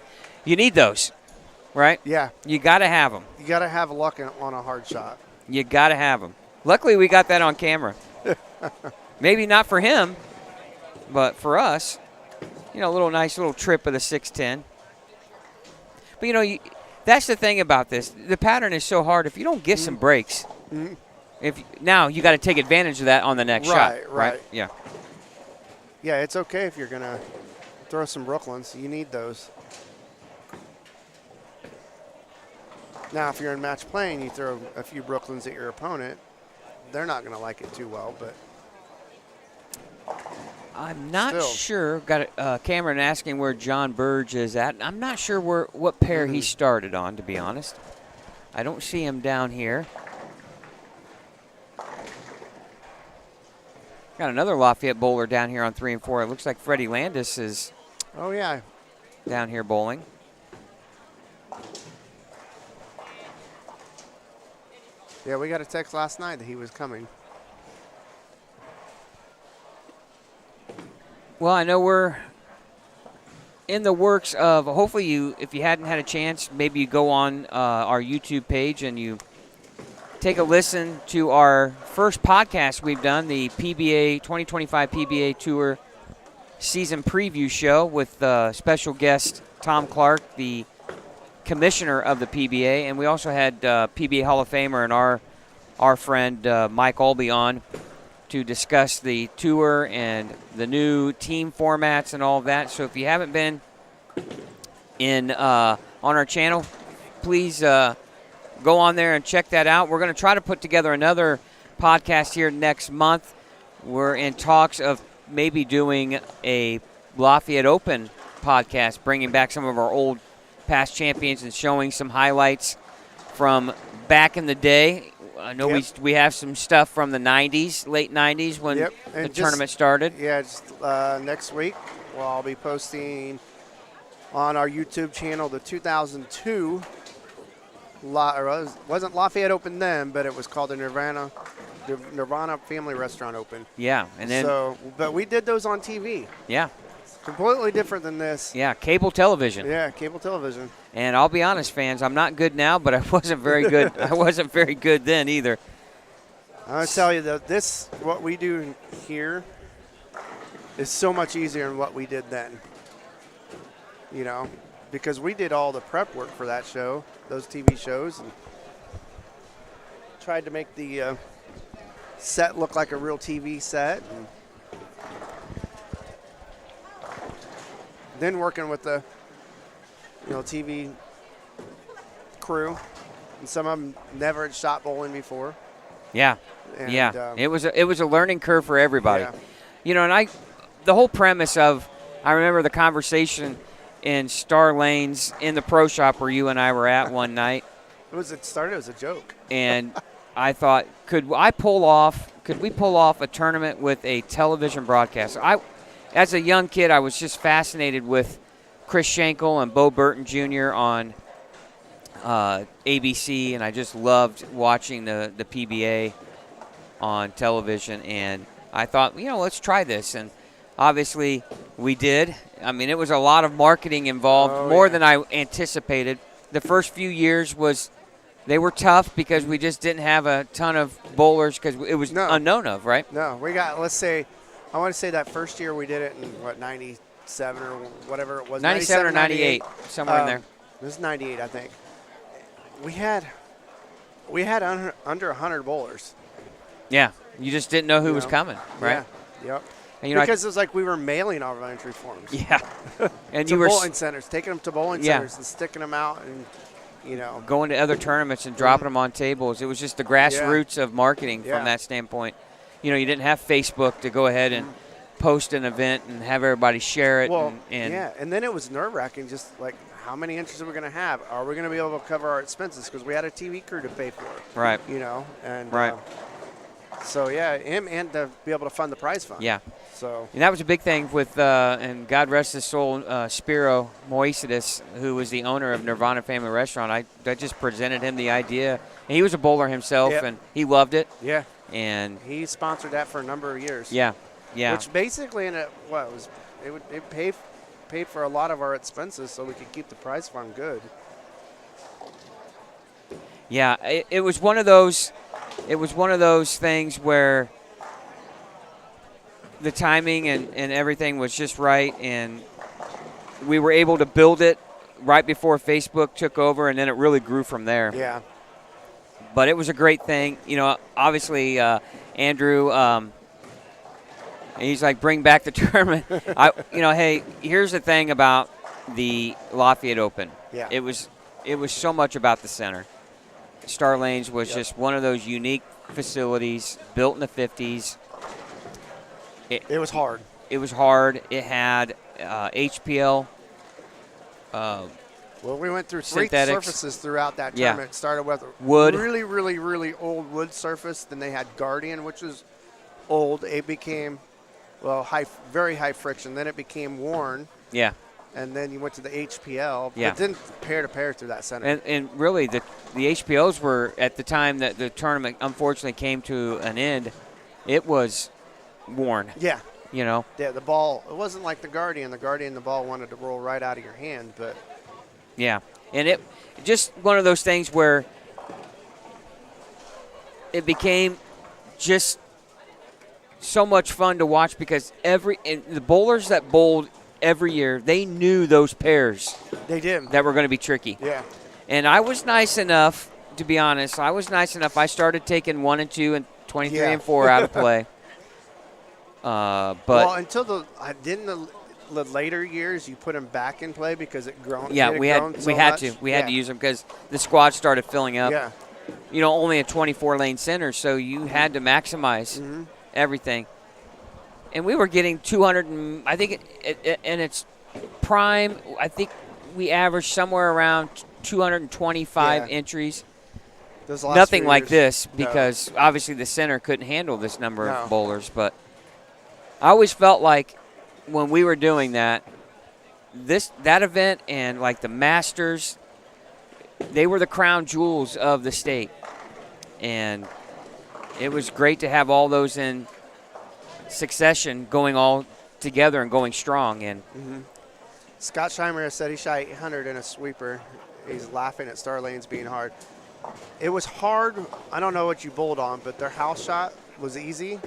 B: You need those, right?
D: Yeah.
B: You got to have them.
D: You got to have luck on a hard shot.
B: You got to have them. Luckily, we got that on camera. Maybe not for him, but for us, a nice little trip of the 610. But, that's the thing about this. The pattern is so hard. If you don't get some breaks, now you got to take advantage of that on the next shot.
D: Right.
B: Yeah.
D: Yeah, it's okay if you're going to throw some Brooklyns. You need those. Now, if you're in match play and you throw a few Brooklyns at your opponent, they're not going to like it too well. But
B: I'm not sure. Got Cameron asking where John Burge is at. I'm not sure what pair he started on, to be honest. I don't see him down here. Got another Lafayette bowler down here on 3 and 4. It looks like Freddie Landis is down here bowling.
D: Yeah, we got a text last night that he was coming.
B: Well, I know we're in the works of, hopefully if you hadn't had a chance, maybe you go on our YouTube page and you take a listen to our first podcast we've done, the PBA 2025 PBA Tour season preview show with special guest Tom Clark, the commissioner of the PBA, and we also had PBA Hall of Famer and our friend Mike Albee on to discuss the tour and the new team formats and all of that. So if you haven't been on our channel, please go on there and check that out. We're going to try to put together another podcast here next month. We're in talks of maybe doing a Lafayette Open podcast, bringing back some of our old past champions and showing some highlights from back in the day. I know we have some stuff from the 90s, late 90s when the tournament started.
D: Yeah, just next week, I'll be posting on our YouTube channel the 2002 wasn't Lafayette Open then, but it was called the Nirvana Family Restaurant Open.
B: Yeah, and then
D: but we did those on TV.
B: Yeah,
D: completely different than this.
B: Yeah, cable television.
D: Yeah, cable television.
B: And I'll be honest, fans, I'm not good now, but I wasn't very good. I wasn't very good then either.
D: I'll tell you that what we do here is so much easier than what we did then. Because we did all the prep work for that show, those TV shows, and tried to make the set look like a real TV set. And then working with the TV crew, and some of them never had shot bowling before.
B: Yeah,
D: And,
B: it was a learning curve for everybody. And the whole premise of, I remember the conversation in Star Lanes in the pro shop where you and I were at one night.
D: It started as a joke.
B: And I thought, could we pull off a tournament with a television broadcast? As a young kid, I was just fascinated with Chris Schenkel and Bo Burton Jr. on ABC, and I just loved watching the PBA on television. And I thought, let's try this. And obviously we did. I mean, it was a lot of marketing involved, more than I anticipated. The first few years they were tough because we just didn't have a ton of bowlers because it was unknown of, right?
D: No, we got, I want to say that first year we did it in, 97 or whatever it was.
B: 97 or 98, somewhere in there.
D: It was 98, I think. We had under 100 bowlers.
B: Yeah, you just didn't know who was coming, right?
D: Yeah, yep.
B: And,
D: because it was like we were mailing our entry forms.
B: Yeah. And
D: to bowling centers, taking them to bowling centers and sticking them out and,
B: going to other tournaments and dropping them on tables. It was just the grassroots of marketing from that standpoint. You didn't have Facebook to go ahead and post an event and have everybody share it.
D: Well, and then it was nerve-wracking, just like how many entries are we going to have? Are we going to be able to cover our expenses? Because we had a TV crew to pay for.
B: Right.
D: And
B: right.
D: And to be able to fund the prize fund.
B: Yeah.
D: So.
B: And that was a big thing with, and God rest his soul, Spiro Moisidis, who was the owner of Nirvana Family Restaurant. I just presented him the idea. And he was a bowler himself, and he loved it.
D: Yeah.
B: And
D: he sponsored that for a number of years.
B: Yeah. Yeah.
D: Which basically, it paid for a lot of our expenses so we could keep the prize fund good.
B: Yeah, it was one of those. It was one of those things where the timing and everything was just right, and we were able to build it right before Facebook took over, and then it really grew from there.
D: Yeah.
B: But it was a great thing. Obviously, Andrew, he's like, bring back the tournament. Hey, here's the thing about the Lafayette Open.
D: Yeah.
B: It was so much about the center. Star Lanes was just one of those unique facilities built in the 50s.
D: It was hard.
B: It was hard. It had HPL.
D: Well, we went through three
B: synthetics.
D: surfaces throughout that tournament. It started with
B: wood.
D: Really, really, really old wood surface. Then they had Guardian, which was old. It became, very high friction. Then it became worn.
B: Yeah.
D: And then you went to the HPL.
B: Yeah.
D: But then pair to pair through that center.
B: And really, the HPLs were, at the time that the tournament unfortunately came to an end, it was worn.
D: Yeah.
B: Yeah,
D: the ball, it wasn't like the Guardian. The ball wanted to roll right out of your hand, but.
B: Yeah. And it just one of those things where it became just so much fun to watch because the bowlers that bowled every year, they knew those pairs.
D: They did.
B: That were going to be tricky.
D: Yeah.
B: And I was nice enough, to be honest, I started taking 1 and 2 and 23 and 4 out of play. But
D: until the later years, you put them back in play because it grown.
B: Yeah, we had to use them because the squad started filling up.
D: Yeah.
B: Only a 24-lane center, so you had to maximize everything. And we were getting 200, and I think in its prime, I think we averaged somewhere around 225 entries. Nothing like this because obviously the center couldn't handle this number of bowlers. But I always felt like when we were doing that event and like the Masters, they were the crown jewels of the state. And it was great to have all those in succession going all together and going strong. And
D: Scott Scheimer said he shot 800 in a sweeper. He's laughing at Star Lanes being hard. It was hard. I don't know what you bowled on, but their house shot was easy.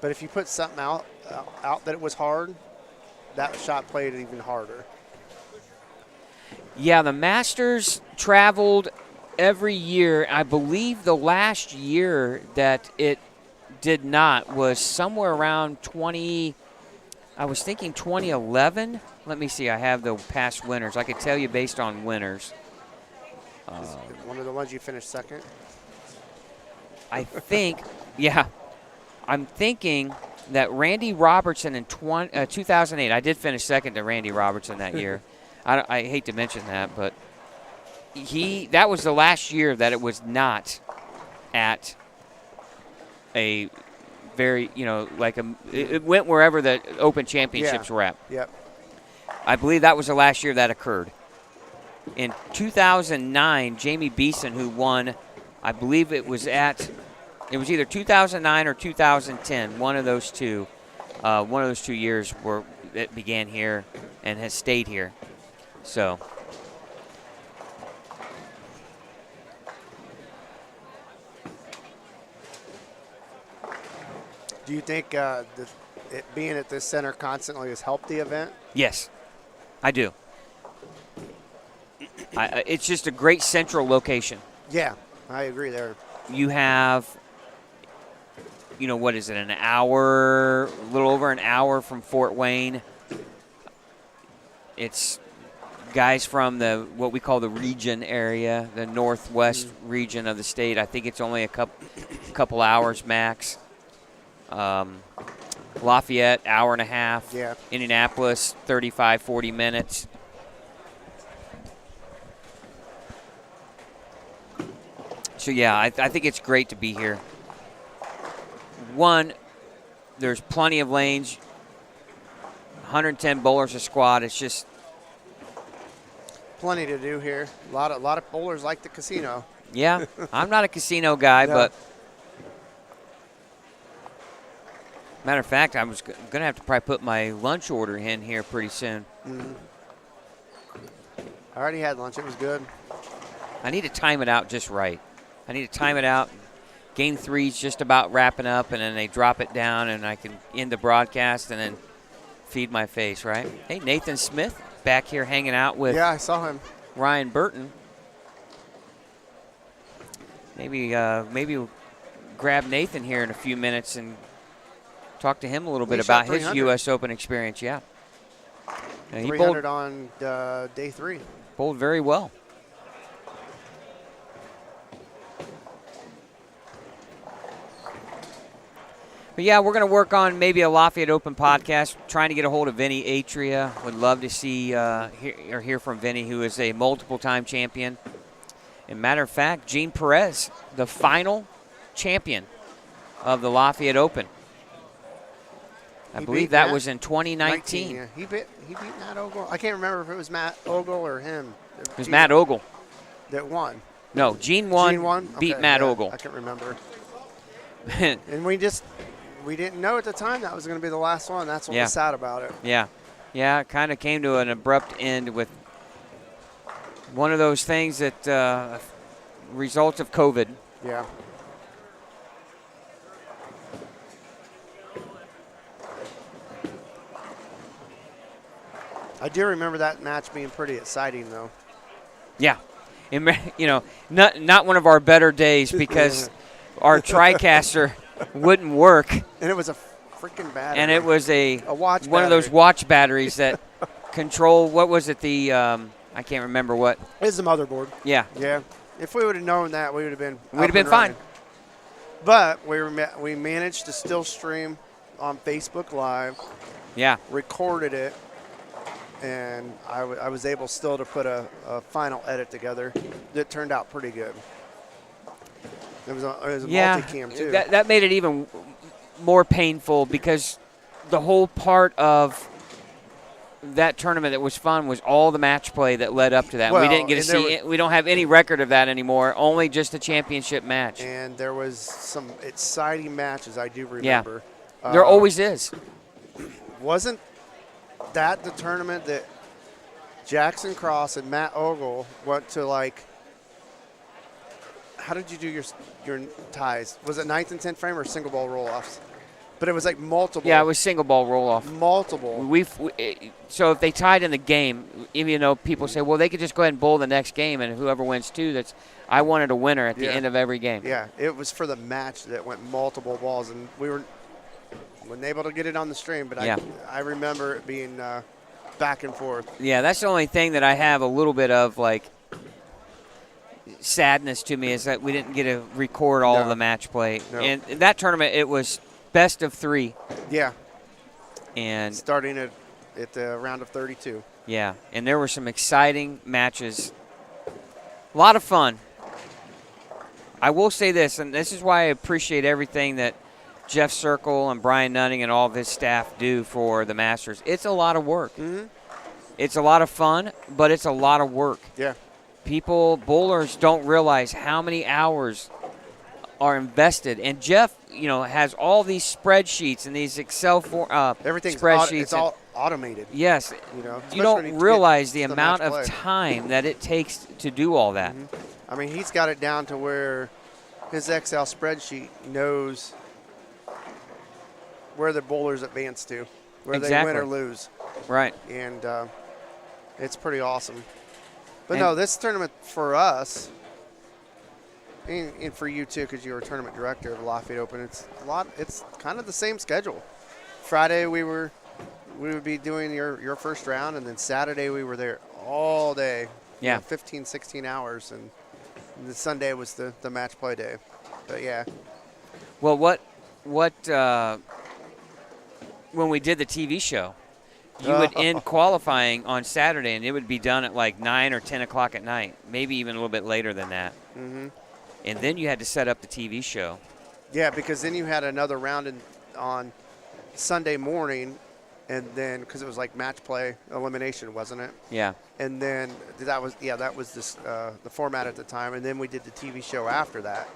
D: But if you put something out that it was hard, that shot played even harder.
B: Yeah, the Masters traveled every year. I believe the last year that it did not was somewhere around 2011. Let me see. I have the past winners. I could tell you based on winners.
D: One of the ones you finished second?
B: I think, yeah. I'm thinking that Randy Robertson in 2008, I did finish second to Randy Robertson that year. I hate to mention that, but that was the last year that it was not at a very, it went wherever the Open Championships were at.
D: Yep.
B: I believe that was the last year that occurred. In 2009, Jamie Beeson, who won, I believe it was either 2009 or 2010, one of those two years where it began here and has stayed here. So.
D: Do you think it being at this center constantly has helped the event?
B: Yes, I do. It's just a great central location.
D: Yeah, I agree there.
B: You have, what is it, a little over an hour from Fort Wayne. It's guys from what we call the region area, the northwest region of the state. I think it's only a couple hours max. Lafayette, hour and a half.
D: Yeah.
B: Indianapolis, 35, 40 minutes. So, yeah, I think it's great to be here. One, there's plenty of lanes, 110 bowlers a squad. It's just
D: plenty to do here. A lot of bowlers like the casino.
B: Yeah, I'm not a casino guy, but matter of fact, I was going to have to probably put my lunch order in here pretty soon.
D: Mm-hmm. I already had lunch. It was good.
B: I need to time it out just right. I need to time it out. Game 3's just about wrapping up, and then they drop it down, and I can end the broadcast and then feed my face, right? Hey, Nathan Smith back here hanging out with
D: I saw him.
B: Ryan Burton. Maybe we'll grab Nathan here in a few minutes and talk to him a little bit about his U.S. Open experience. Yeah. And he
D: 300 on day 3.
B: Bowled very well. But yeah, we're going to work on maybe a Lafayette Open podcast, trying to get a hold of Vinny Atria. Would love to see hear from Vinny, who is a multiple-time champion. And matter of fact, Gene Perez, the final champion of the Lafayette Open. I believe that was in 2019.
D: Yeah. He beat Matt Ogle. I can't remember if it was Matt Ogle or him.
B: It was Matt Ogle.
D: That won.
B: No, Gene won.
D: Gene won?
B: Beat
D: Okay,
B: Matt Ogle.
D: I can't remember. And we didn't know at the time that was going to be the last one. That's what was sad about it.
B: Yeah. Yeah, it kind of came to an abrupt end with one of those things that results of COVID.
D: Yeah. I do remember that match being pretty exciting, though.
B: Yeah. Not one of our better days because our TriCaster wouldn't work.
D: And it was a freaking battery.
B: And it was
D: a watch
B: one of those watch batteries that control, what was it, I can't remember what.
D: It's the motherboard.
B: Yeah.
D: Yeah. If we would have known that, we would have been
B: fine.
D: But we managed to still stream on Facebook Live.
B: Yeah.
D: Recorded it. And I was able still to put a final edit together that turned out pretty good. It was a multicam too.
B: That made it even more painful because the whole part of that tournament that was fun was all the match play that led up to that.
D: Well,
B: we didn't get to see it. We don't have any record of that anymore, only just the championship match.
D: And there was some exciting matches I do remember.
B: Yeah. There always is.
D: Wasn't that the tournament that Jackson Cross and Matt Ogle went to, like, how did you do your ties? Was it 9th and 10th frame or single ball roll-offs? But it was like multiple.
B: Yeah, it was single ball roll-off.
D: Multiple.
B: So if they tied in the game, even though people say, well, they could just go ahead and bowl the next game, and whoever wins two, I wanted a winner at the end of every game.
D: Yeah, it was for the match that went multiple balls, and we wasn't able to get it on the stream, but I remember it being back and forth.
B: Yeah, that's the only thing that I have a little bit of, like, sadness to me is that we didn't get to record all of the match play.
D: No.
B: And in that tournament, it was best of 3.
D: Yeah.
B: And
D: starting at the round of 32.
B: Yeah, and there were some exciting matches. A lot of fun. I will say this, and this is why I appreciate everything that Jeff Circle and Brian Nunning and all of his staff do for the Masters. It's a lot of work.
D: Mm-hmm.
B: It's a lot of fun, but it's a lot of work.
D: Yeah.
B: Bowlers don't realize how many hours are invested. And Jeff, has all these spreadsheets and these Excel
D: everything's
B: spreadsheets.
D: It's all automated.
B: Yes. You don't realize the amount of
D: play.
B: time that it takes to do all that.
D: Mm-hmm. I mean, he's got it down to where his Excel spreadsheet knows where the bowlers advance to, where they win or lose.
B: Right.
D: And it's pretty awesome. But no, this tournament for us, and for you too, because you were tournament director of the Lafayette Open, it's kind of the same schedule. Friday we would be doing your first round, and then Saturday we were there all day.
B: Yeah.
D: 15, 16 hours, and the Sunday was the match play day. But yeah.
B: Well, when we did the TV show, you would end qualifying on Saturday, and it would be done at like 9 or 10 o'clock at night, maybe even a little bit later than that.
D: Mm-hmm.
B: And then you had to set up the TV show.
D: Yeah, because then you had another round on Sunday morning, and then because it was like match play elimination, wasn't it?
B: Yeah.
D: And then that was the format at the time, and then we did the TV show after that.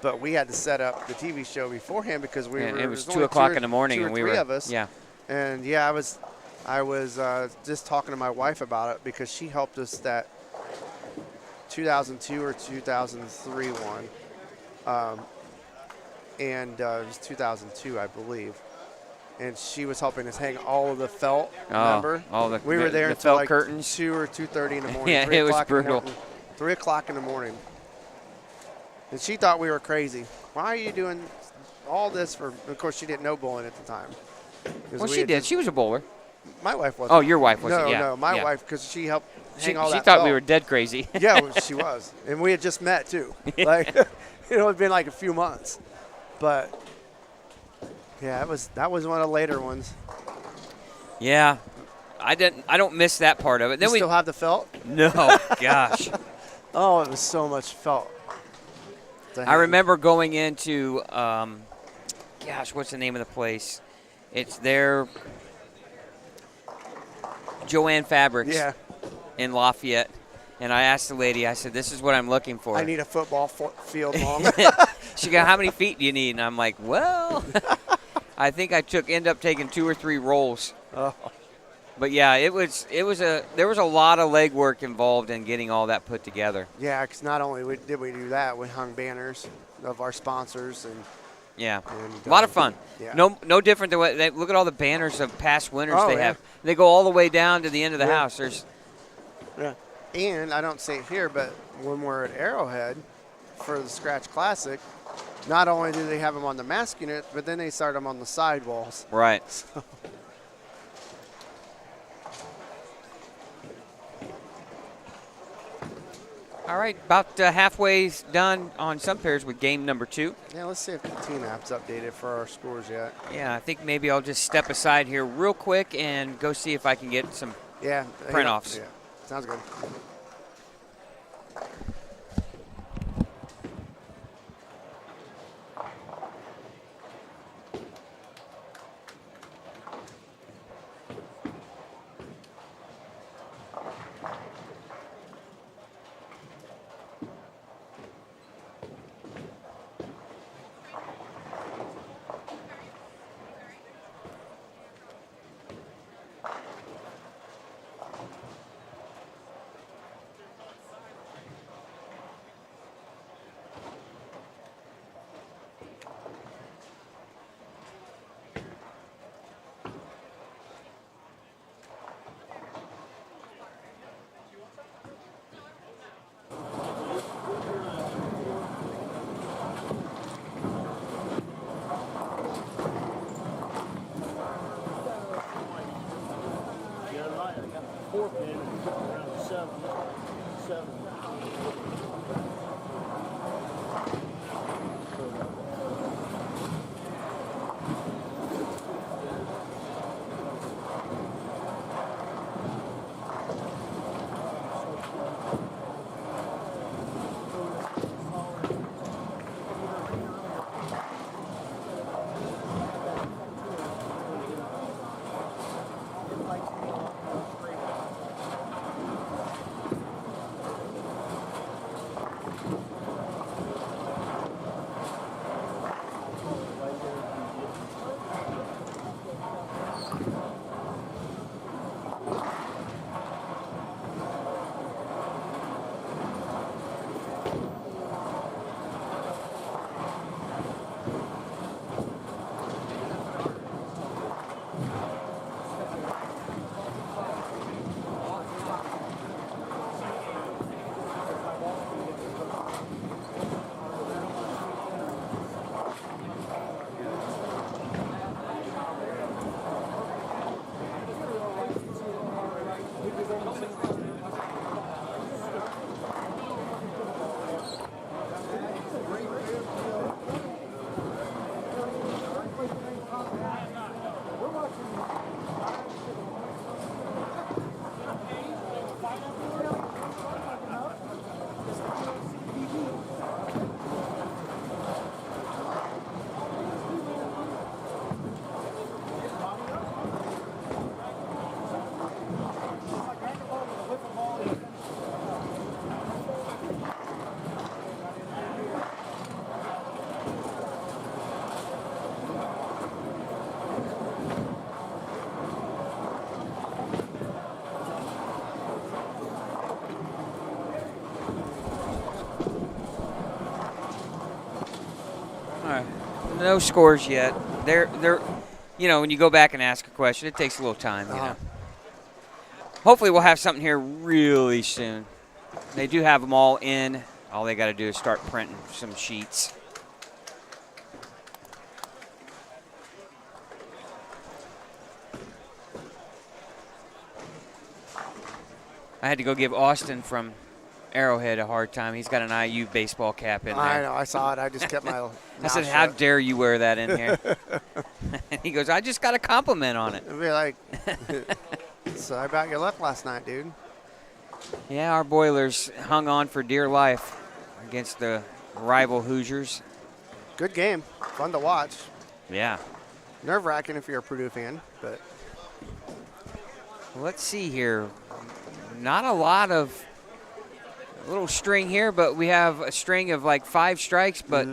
D: But we had to set up the TV show beforehand because
B: it was 2 o'clock in the morning, and we were
D: 3 of us.
B: Yeah.
D: And yeah, I was just talking to my wife about it because she helped us that 2002 or 2003 one, and it was 2002, I believe. And she was helping us hang all of the felt. Remember? We were there until like
B: curtains.
D: 2 or 2:30 in the morning.
B: Yeah, it was brutal.
D: 3 o'clock in the morning. And she thought we were crazy. Why are you doing all this for? Of course, she didn't know bowling at the time.
B: Well, she did. She was a bowler.
D: My wife wasn't.
B: Oh, your wife wasn't.
D: No,
B: yeah.
D: no, my
B: yeah.
D: wife, because she helped hang all
B: she
D: that.
B: thought
D: felt.
B: we were dead crazy.
D: Yeah, well, she was, and we had just met too. Like, it'd been like a few months, but yeah, that was one of the later ones.
B: Yeah, I don't miss that part of it. Then
D: we still have the felt.
B: No, gosh.
D: Oh, it was so much felt.
B: I remember going into, what's the name of the place? It's there, Joanne Fabrics in Lafayette. And I asked the lady, I said, this is what I'm looking for.
D: I need a football field long.
B: She goes, how many feet do you need? And I'm like, well, I think I ended up taking 2 or 3 rolls.
D: Oh.
B: But yeah, there was a lot of legwork involved in getting all that put together.
D: Yeah, because not only did we do that, we hung banners of our sponsors and
B: a lot of fun.
D: Yeah.
B: No different than look at all the banners of past winners they have. They go all the way down to the end of the house.
D: And I don't say it here, but when we're at Arrowhead for the Scratch Classic, not only do they have them on the mask unit, but then they start them on the sidewalls.
B: Right.
D: So.
B: All right, about halfway done on some pairs with game number 2.
D: Yeah, let's see if the team app's updated for our scores yet.
B: Yeah, I think maybe I'll just step aside here real quick and go see if I can get some print-offs.
D: Yeah, sounds good.
B: No scores yet. They're, when you go back and ask a question, it takes a little time, you know. Hopefully we'll have something here really soon. They do have them all in. All they got to do is start printing some sheets. I had to go give Austin from Arrowhead a hard time. He's got an IU baseball cap in there.
D: I know. I saw it. I just kept my
B: I said, how dare you wear that in here? And he goes, I just got a compliment on it.
D: I'd be like, sorry about your luck last night, dude.
B: Yeah, our Boilers hung on for dear life against the rival Hoosiers.
D: Good game. Fun to watch.
B: Yeah.
D: Nerve-wracking if you're a Purdue fan, but.
B: Let's see here. Not a lot of little string here, but we have a string of like 5 strikes, but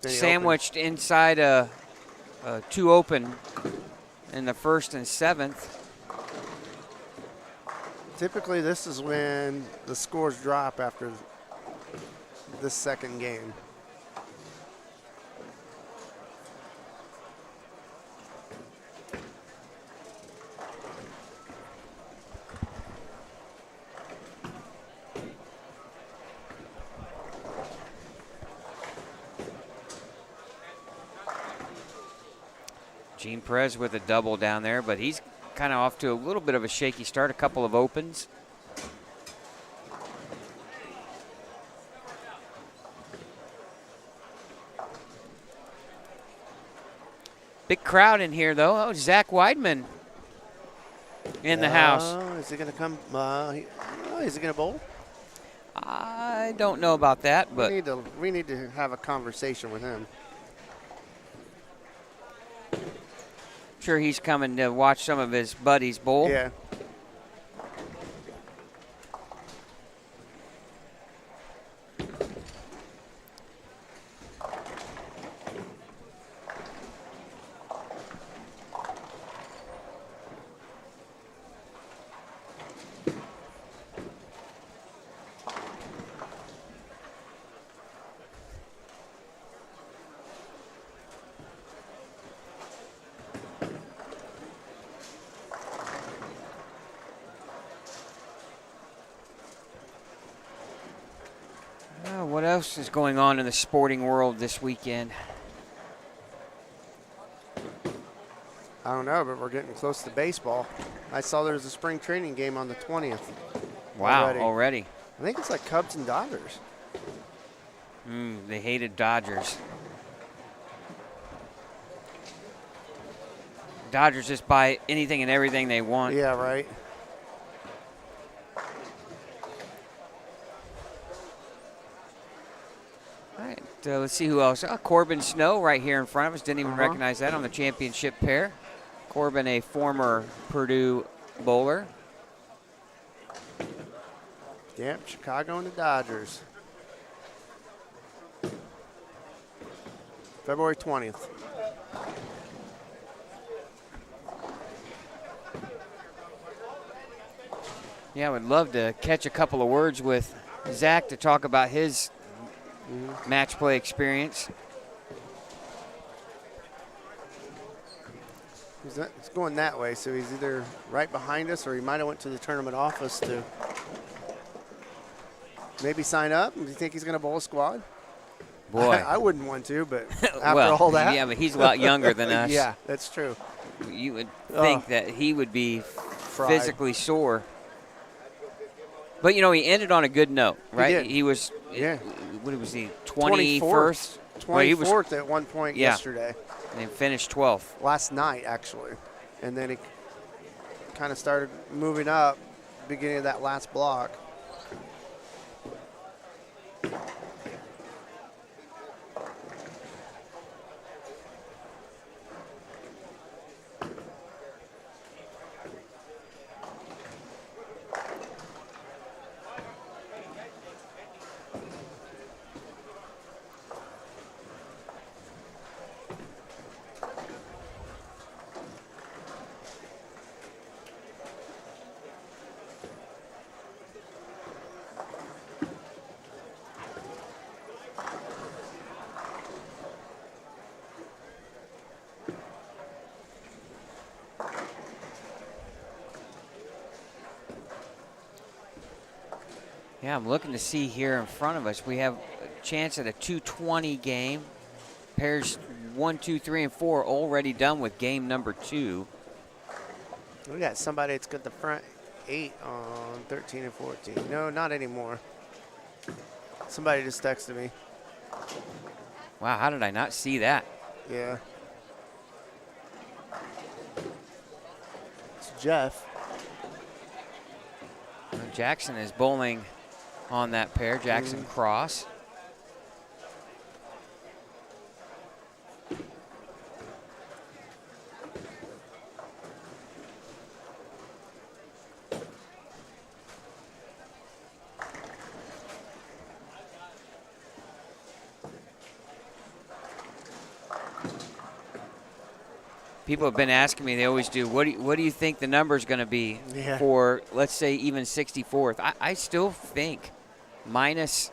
B: sandwiched inside a 2 open in the 1st and 7th.
D: Typically, this is when the scores drop after this second game.
B: Gene Perez with a double down there, but he's kind of off to a little bit of a shaky start, a couple of opens. Big crowd in here, though. Oh, Zach Weidman in the house.
D: Is he going to come? Is he going to bowl?
B: I don't know about that, but
D: we need to have a conversation with him.
B: Sure, he's coming to watch some of his buddies bowl.
D: Yeah.
B: What else is going on in the sporting world this weekend?
D: I don't know, but we're getting close to baseball. I saw there was a spring training game on the 20th.
B: Wow, already.
D: I think it's like Cubs and Dodgers.
B: They hated Dodgers. Dodgers just buy anything and everything they want.
D: Yeah, right.
B: Let's see who else. Corbin Snow right here in front of us. Didn't even recognize that on the championship pair. Corbin, a former Purdue bowler.
D: Yep, Chicago and the Dodgers. February 20th.
B: Yeah, I would love to catch a couple of words with Zach to talk about his match play experience.
D: He's going that way, so he's either right behind us or he might have went to the tournament office to maybe sign up. Do you think he's going to bowl a squad?
B: Boy.
D: I wouldn't want to, but after all that.
B: Yeah, but he's a lot younger than us.
D: Yeah, that's true.
B: You would think that he would be physically sore. But, you know, he ended on a good note, right?
D: He
B: was,
D: yeah.
B: What was he, 21st?
D: 24th at one point yesterday.
B: And he finished 12th.
D: Last night, actually. And then he kind of started moving up beginning of that last block.
B: Yeah, I'm looking to see here in front of us. We have a chance at a 220 game. Pairs 1, 2, 3, and 4 already done with game number 2.
D: We got somebody that's got the front 8 on 13 and 14. No, not anymore. Somebody just texted me.
B: Wow, how did I not see that?
D: Yeah. It's Jeff.
B: Well, Jackson is bowling on that pair. Jackson Cross. People have been asking me, they always do, what do you think the number is going to be for, let's say, even 64th? I still think minus,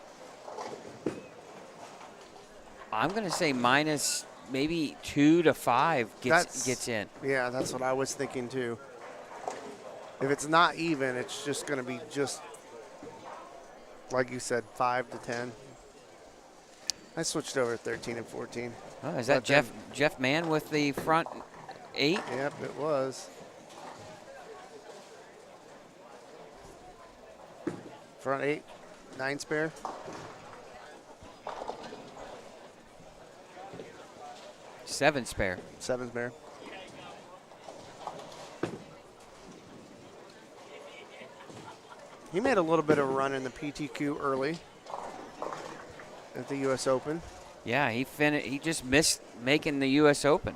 B: I'm going to say minus maybe 2 to 5 gets in.
D: Yeah, that's what I was thinking too. If it's not even, it's just going to be just, like you said, 5 to 10. I switched over to 13 and 14.
B: Oh, is that Jeff Mann with the front 8?
D: Yep, it was. Front 8, 9 spare.
B: Seven spare.
D: 7 spare. He made a little bit of a run in the PTQ early at the U.S. Open.
B: Yeah, he just missed making the U.S. Open.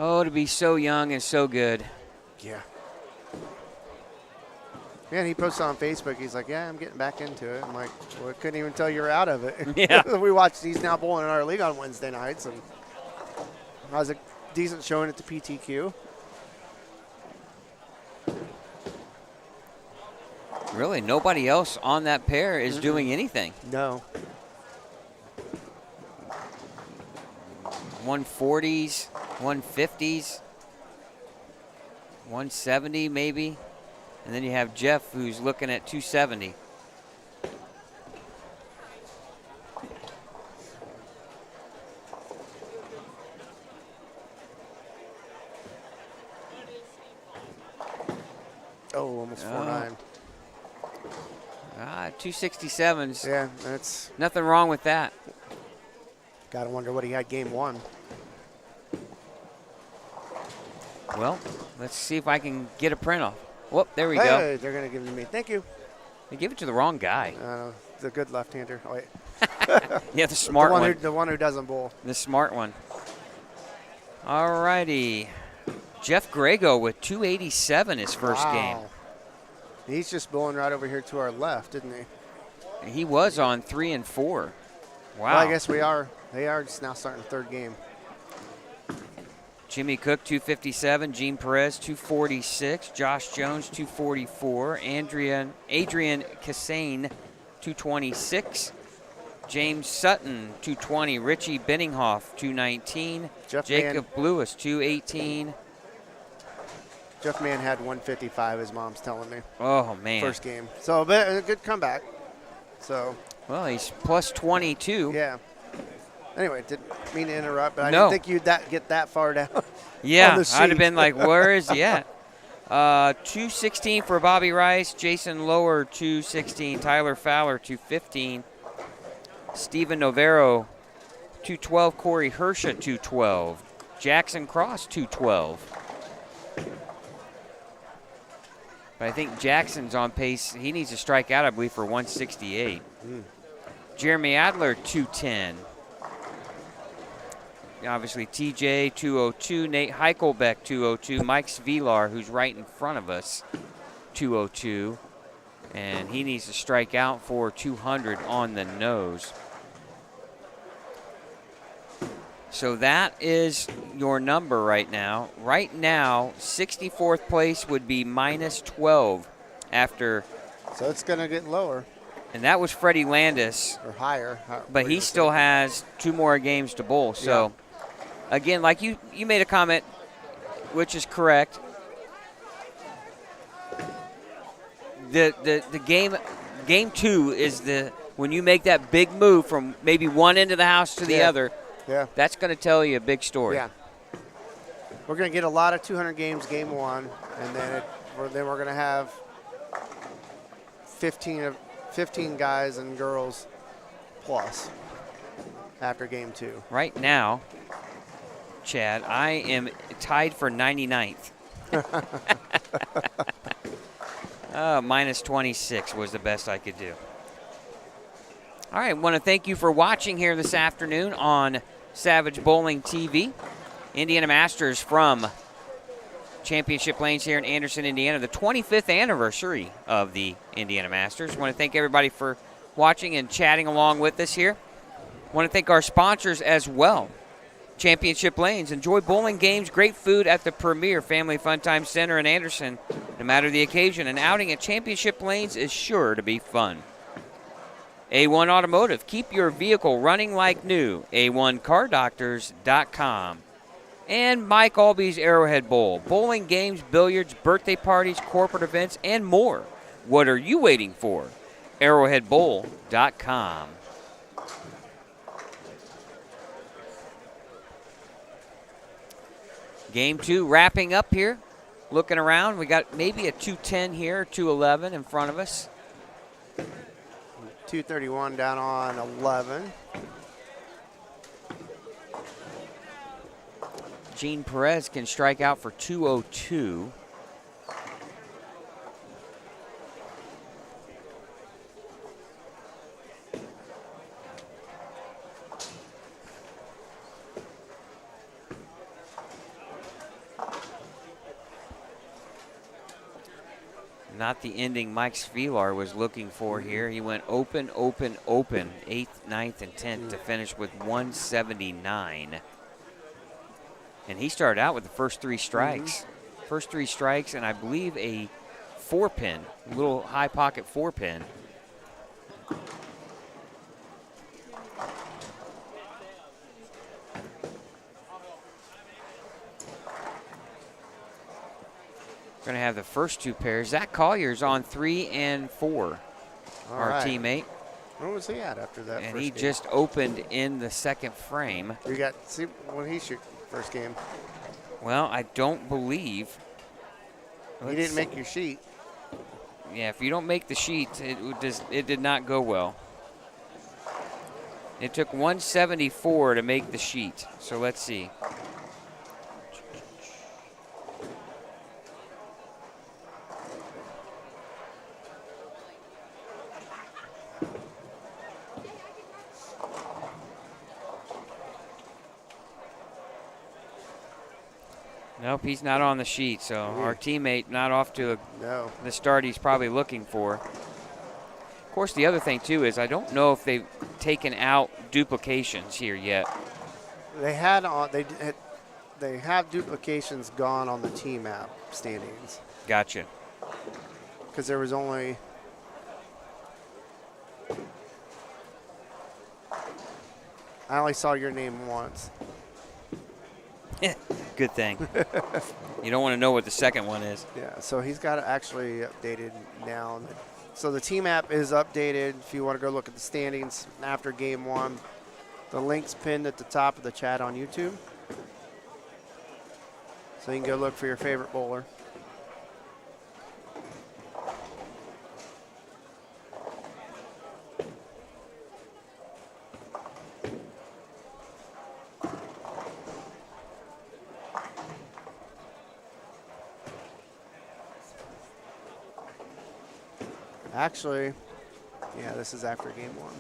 B: Oh, to be so young and so good.
D: Yeah. Yeah, and he posted on Facebook. He's like, yeah, I'm getting back into it. I'm like, well, I couldn't even tell you were out of it.
B: Yeah.
D: We watched, he's now bowling in our league on Wednesday nights. And I was a decent showing at the PTQ.
B: Really, nobody else on that pair is doing anything.
D: No.
B: 140s, 150s, 170 maybe. And then you have Jeff who's looking at 270.
D: Oh, almost 4.9.
B: 267s.
D: Yeah, that's.
B: Nothing wrong with that.
D: Got to wonder what he had game 1.
B: Well, let's see if I can get a print off. Whoop, there we
D: Hey,
B: go.
D: they're going to give it to me. Thank you.
B: They give it to the wrong guy.
D: The good left-hander. Oh, wait.
B: Yeah, the smart one.
D: The one who doesn't bowl.
B: The smart one. All righty. Jeff Grego with 287 his first game.
D: He's just bowling right over here to our left, isn't he?
B: He was on 3 and 4. Wow.
D: Well, I guess they are just now starting the third game.
B: Jimmy Cook, 257. Gene Perez, 246. Josh Jones, 244. Adrian Cassane, 226. James Sutton, 220. Richie Benninghoff, 219. Jacob Lewis, 218.
D: Jeff Mann had 155, his mom's telling me.
B: Oh, man.
D: First game. So a good comeback. So.
B: Well, he's plus 22.
D: Yeah. Anyway, didn't mean to interrupt, but I
B: No.
D: didn't think you'd get that far down.
B: Yeah,
D: on the
B: I'd have
D: sheet.
B: been like, where is he at? 216 for Bobby Rice, Jason Lower 216, Tyler Fowler 215, Steven Novero 212, Corey Hersha 212, Jackson Cross 212. But I think Jackson's on pace. He needs to strike out, I believe, for 168. Jeremy Adler 210. Obviously, TJ 202, Nate Heichelbeck 202, Mike Svilar, who's right in front of us, 202. And he needs to strike out for 200 on the nose. So that is your number right now. Right now, 64th place would be minus 12 after.
D: So it's going to get lower.
B: And that was Freddie Landis.
D: Or higher.
B: But he still has 2 more games to bowl. So, again, like you made a comment, which is correct. The game 2 is when you make that big move from maybe one end of the house to the other.
D: Yeah.
B: That's going to tell you a big story.
D: Yeah. We're going to get a lot of 200 games game 1, and then we're going to have 15 guys and girls plus after game 2.
B: Right now, Chad, I am tied for 99th. Minus 26 was the best I could do. All right, I want to thank you for watching here this afternoon on Savage Bowling TV. Indiana Masters from Championship Lanes here in Anderson, Indiana, the 25th anniversary of the Indiana Masters. I want to thank everybody for watching and chatting along with us here. I want to thank our sponsors as well. Championship Lanes. Enjoy bowling games, great food at the premier Family Fun Time Center in Anderson. No matter the occasion, an outing at Championship Lanes is sure to be fun. A1 Automotive. Keep your vehicle running like new. A1CarDoctors.com. And Mike Alby's Arrowhead Bowl. Bowling games, billiards, birthday parties, corporate events, and more. What are you waiting for? Arrowheadbowl.com. Game 2 wrapping up here. Looking around, we got maybe a 210 here, 211 in front of us.
D: 231 down on 11.
B: Gene Perez can strike out for 202. Not the ending Mike Svilar was looking for here. He went open, open, open, 8th, 9th, and 10th to finish with 179. And he started out with the first 3 strikes. First 3 strikes, and I believe a 4-pin, a little high pocket 4-pin. Going to have the first 2 pairs. Zach Collier's on 3 and 4, our teammate.
D: Where was he at after that?
B: And
D: first
B: he
D: game?
B: just opened in the second frame.
D: You got see when he shoot first game.
B: Well, I don't believe.
D: He didn't make your sheet.
B: Yeah, if you don't make the sheet, it did not go well. It took 174 to make the sheet. So let's see. Nope, he's not on the sheet, so our teammate not off to the start he's probably looking for. Of course, the other thing, too, is I don't know if they've taken out duplications here yet.
D: They have duplications gone on the team app standings.
B: Gotcha.
D: Because there was only I only saw your name once.
B: Good thing. You don't want to know what the second one is.
D: Yeah, so he's got it actually updated now. So the team app is updated if you want to go look at the standings after game 1. The link's pinned at the top of the chat on YouTube. So you can go look for your favorite bowler. Actually, yeah, this is after game 1.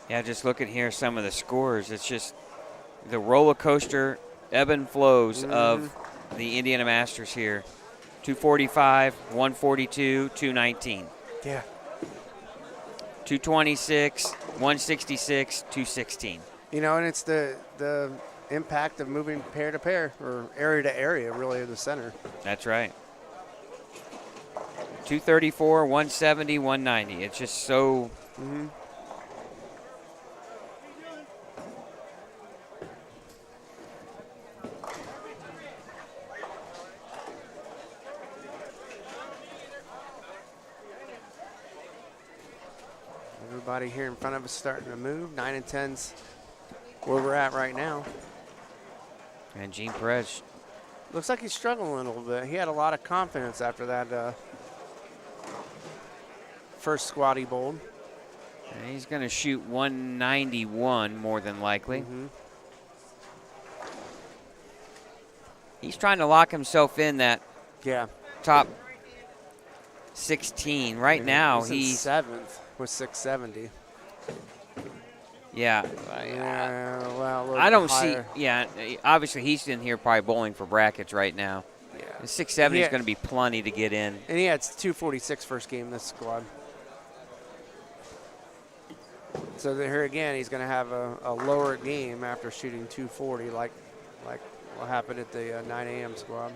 B: Yeah, just looking here, some of the scores. It's just the roller coaster ebb and flows of the Indiana Masters here. 245, 142, 219.
D: Yeah.
B: 226, 166, 216.
D: You know, and it's the impact of moving pair to pair or area to area, really, of the center.
B: That's right. 234, 170, 190. It's just so.
D: Everybody here in front of us starting to move. 9 and 10's where we're at right now.
B: And Gene Perez.
D: Looks like he's struggling a little bit. He had a lot of confidence after that first squad he bowled.
B: And he's going to shoot 191 more than likely. He's trying to lock himself in that top 16. Right now, he's
D: 7th with 670.
B: Yeah.
D: Well,
B: I don't
D: higher.
B: see. Yeah, obviously he's in here probably bowling for brackets right now.
D: Yeah.
B: The 670 is going to be plenty to get in.
D: And he had 246 first game in this squad. So here again, he's going to have a lower game after shooting 240, like what happened at the 9 a.m. squad.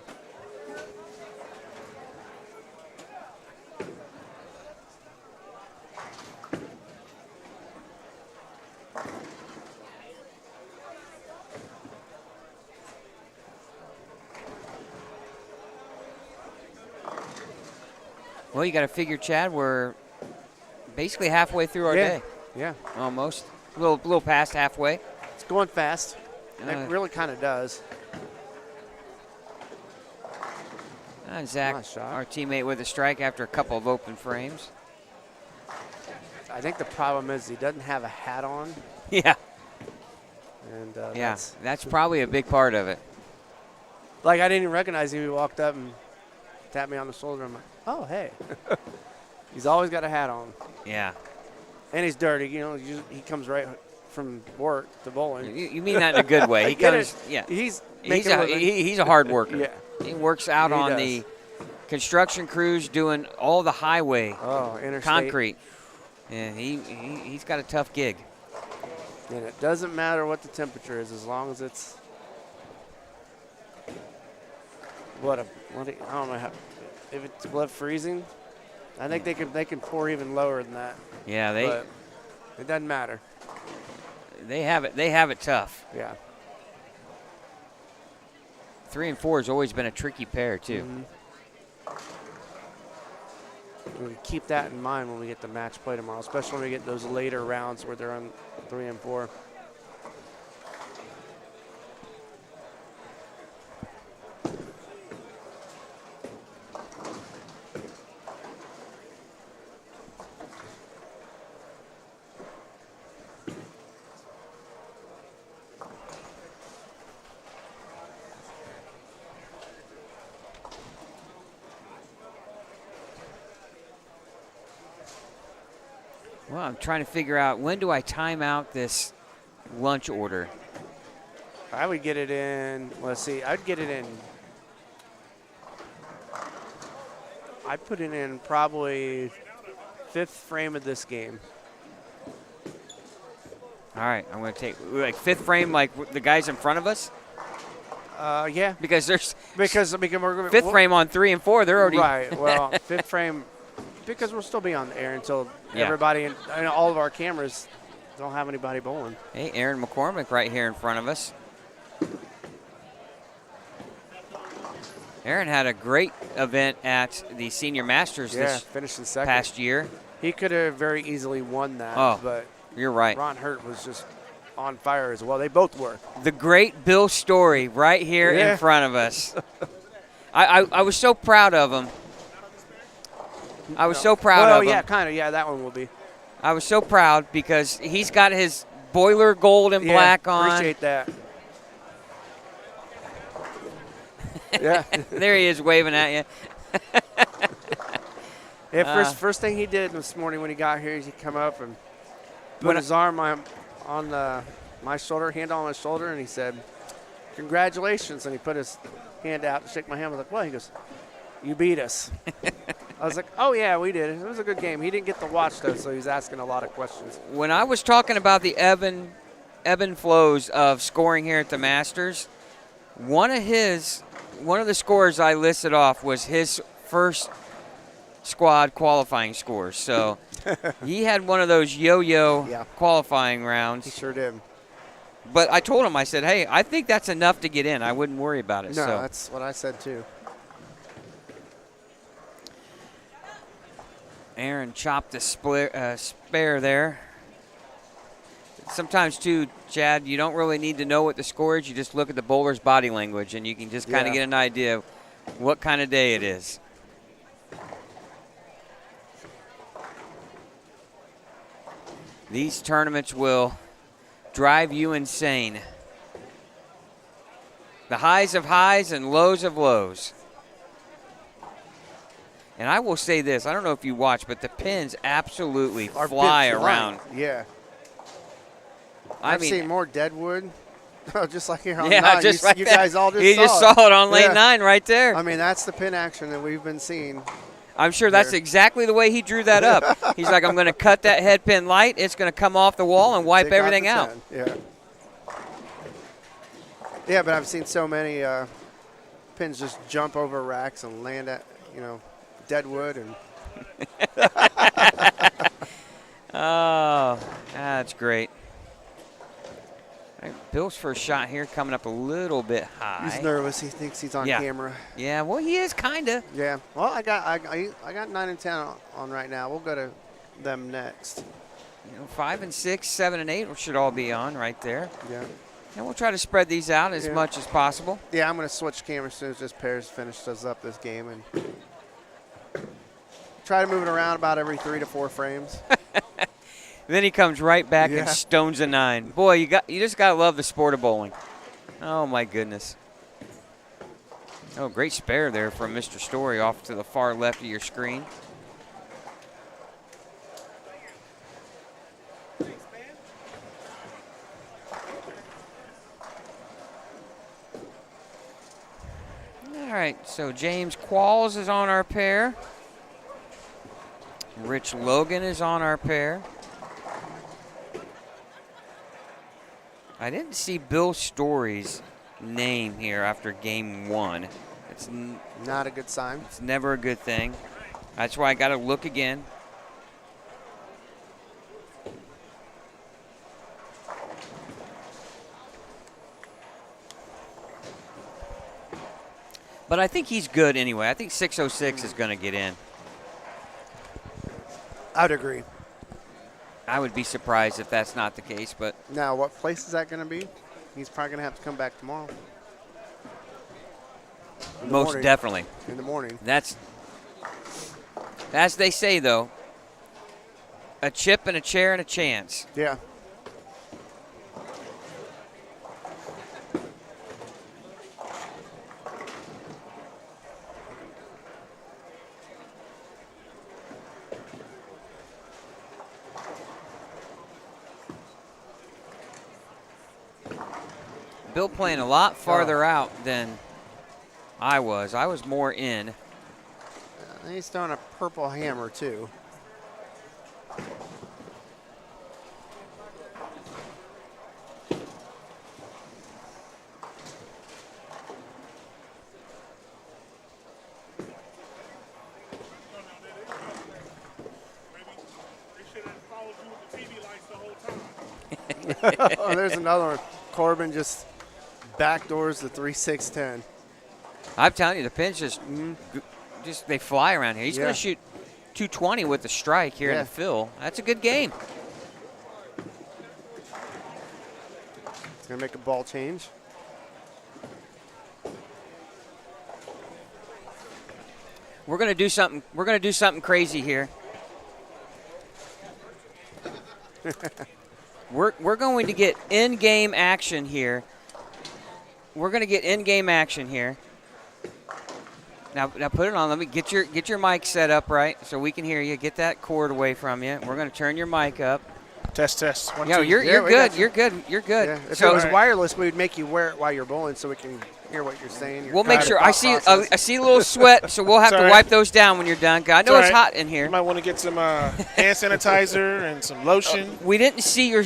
B: Well, you got to figure, Chad, we're basically halfway through our day.
D: Yeah.
B: Almost. A little past halfway.
D: It's going fast. And it really kind of does.
B: And Zach,
D: Nice shot.
B: our teammate, with a strike after a couple of open frames.
D: I think the problem is he doesn't have a hat on.
B: Yeah.
D: And
B: Yeah, that's probably a big part of it.
D: like I didn't even recognize him. He walked up and tapped me on the shoulder. I'm like, oh, hey. He's always got a hat on.
B: Yeah.
D: And he's dirty. You know, he comes right from work to bowling.
B: You mean that in a good way. He comes, yeah.
D: He's
B: He's a hard worker.
D: Yeah.
B: He works out on the construction crews doing all the highway
D: interstate.
B: concrete. And he's got a tough gig.
D: And it doesn't matter what the temperature is as long as it's I don't know how, if it's above freezing. I think they can pour even lower than that.
B: Yeah,
D: but it doesn't matter.
B: They have it tough.
D: Yeah.
B: 3 and 4 has always been a tricky pair too.
D: We keep that in mind when we get the match play tomorrow, especially when we get those later rounds where they're on 3 and 4.
B: Well, I'm trying to figure out, when do I time out this lunch order?
D: I would get it in, let's see, I'd get it in, I'd put it in probably 5th frame of this game.
B: All right, I'm going to take like fifth frame, like the guys in front of us.
D: Yeah.
B: Because there's
D: Because we're
B: fifth frame on 3 and 4. They're already
D: right. Well, fifth frame, because we'll still be on the air until
B: Yeah.
D: everybody and all of our cameras don't have anybody bowling.
B: Hey, Aaron McCormick right here in front of us. Aaron had a great event at the Senior Masters this
D: finishing second.
B: past year.
D: He could have very easily won that,
B: Oh,
D: but
B: you're right.
D: Ron Hurt was just on fire as well. They both were.
B: The great Bill Story right here
D: Yeah.
B: in front of us. I was so proud of him. I was so proud
D: well,
B: of him.
D: yeah, kind of. Yeah, that one will be.
B: I was so proud because he's got his boiler gold and black on.
D: Appreciate that. Yeah.
B: There he is waving at you.
D: Yeah, first thing he did this morning when he got here is he come up and put
B: When
D: his arm on my shoulder, hand on my shoulder, and he said, "Congratulations!" And he put his hand out to shake my hand. I was like, "Well," he goes, "You beat us." I was like, "Oh yeah, we did. It was a good game." He didn't get to watch though, so he was asking a lot of questions.
B: When I was talking about the ebb and flows of scoring here at the Masters, one of the scores I listed off was his first squad qualifying scores. So he had one of those yo-yo qualifying rounds.
D: He sure did.
B: But I told him, I said, hey, I think that's enough to get in. I wouldn't worry about it.
D: No,
B: so
D: that's what I said too.
B: Aaron chopped a spare there. Sometimes, too, Chad, you don't really need to know what the score is. You just look at the bowler's body language, and you can just kind of get an idea of what kind of day it is. These tournaments will drive you insane. The highs of highs and lows of lows. And I will say this, I don't know if you watch, but the pins absolutely fly around.
D: Yeah.
B: I've
D: seen more deadwood, just like here on
B: yeah,
D: 9.
B: just
D: you guys all just
B: you
D: saw
B: just saw it on lane 9 right there.
D: I mean, that's the pin action that we've been seeing.
B: I'm sure that's exactly the way he drew that up. He's like, I'm going to cut that head pin light. It's going to come off the wall and wipe everything out.
D: Yeah. Yeah, but I've seen so many pins just jump over racks and land at, deadwood and.
B: Oh, that's great. All right, Bill's first shot here coming up a little bit high.
D: He's nervous. He thinks he's on camera.
B: Yeah, well, he is kind of.
D: Yeah. Well, I got 9 and 10 on right now. We'll go to them next.
B: 5 and 6, 7 and 8 should all be on right there.
D: Yeah.
B: And we'll try to spread these out as much as possible.
D: Yeah, I'm going to switch cameras as soon as this pairs finishes up this game and try to move it around about every 3 to 4 frames.
B: Then he comes right back and stones a 9. Boy, you just gotta love the sport of bowling. Oh my goodness. Oh, great spare there from Mr. Story off to the far left of your screen. All right, so James Qualls is on our pair. Rich Logan is on our pair. I didn't see Bill Story's name here after game 1. It's
D: not a good sign.
B: It's never a good thing. That's why I got to look again. But I think he's good anyway. I think 606 is going to get in.
D: I'd agree.
B: I would be surprised if that's not the case, but
D: now what place is that going to be? He's probably going to have to come back tomorrow.
B: Most definitely.
D: In the morning.
B: That's, as they say though, a chip and a chair and a chance.
D: Yeah.
B: Bill playing a lot farther out than I was. I was more in.
D: He's throwing a purple hammer, too. Oh, there's another one. Corbin just backdoors the 3-6-10.
B: I'm telling you, the pins just they fly around here. He's
D: Yeah.
B: going to shoot 220 with the strike here in
D: Yeah.
B: the fill. That's a good game.
D: It's going to make a ball change.
B: We're going to do something. We're going to do something crazy here. We're going to get in-game action here. We're going to get in-game action here. Now put it on. Let me get your mic set up right so we can hear you. Get that cord away from you. We're going to turn your mic up.
F: Test. 1,
B: Yeah,
F: 2.
B: you're
D: we
B: good.
D: got you.
B: You're good. You're good.
D: Yeah. If
B: So
D: it was wireless, we would make you wear it while you're bowling so we can hear what you're saying. your
B: we'll make
D: thought
B: sure. I see.
D: process.
B: I see a little sweat, so we'll have
F: It's
B: to
F: all right.
B: wipe those down when you're done. 'Cause I know
F: all
B: it's
F: right.
B: hot in here.
F: You might want to get some hand sanitizer and some lotion.
B: We didn't see your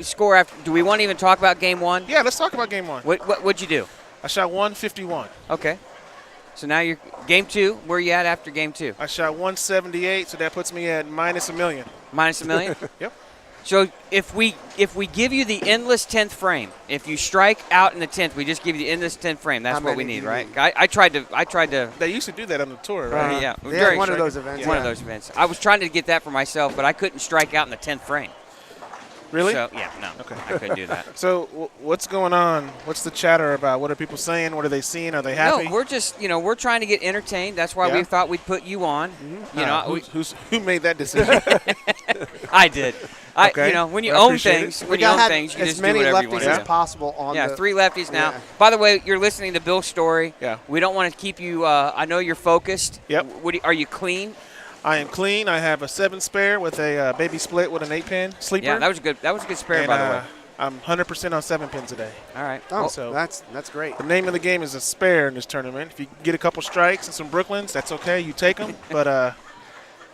B: score after. Do we want to even talk about game one?
F: Yeah, let's talk about game 1.
B: What'd you do?
F: I shot 151.
B: Okay. So now you're game two. Where are you at after game two?
F: I shot 178, so that puts me at minus $1 million.
B: Minus $1 million?
F: Yep.
B: So if we give you the endless 10th frame, if you strike out in the 10th, we just give you the endless 10th frame. That's
D: How
B: what we
D: many
B: need,
D: do you
B: right?
D: need?
B: I tried to.
F: They used to do that on the tour, right?
B: Yeah.
D: They
B: during
D: had one of
B: strike-
D: those events.
B: One
D: yeah.
B: of those events. I was trying to get that for myself, but I couldn't strike out in the 10th frame.
F: Really?
B: So yeah, no.
F: Okay.
B: I couldn't do that.
F: So what's going on? What's the chatter about? What are people saying? What are they seeing? Are they happy?
B: No, we're just we're trying to get entertained. That's why
F: Yeah.
B: we thought we'd put you on. You know,
F: who made that decision?
B: I did.
F: Okay.
B: When you
F: I
B: own
F: appreciate
B: things,
F: it.
B: when
D: We
B: you own
D: got
B: things, you
D: as
B: just do
D: many
B: whatever you
D: lefties
B: want
D: as
B: to do.
D: possible on
B: Yeah,
D: the
B: 3 lefties now.
D: Yeah.
B: By the way, you're listening to Bill's story.
F: Yeah.
B: We don't want to keep you. I know you're focused.
F: Yep.
B: Are you clean?
F: I am clean. I have a 7 spare with a baby split with an 8-pin sleeper.
B: Yeah, that was good. That was a good spare,
F: and,
B: by the way.
F: I'm 100% on 7 pins today.
B: All right.
D: Oh,
F: So-
D: that's great.
F: The name of the game is a spare in this tournament. If you get a couple strikes and some Brooklyns, that's okay. You take them, but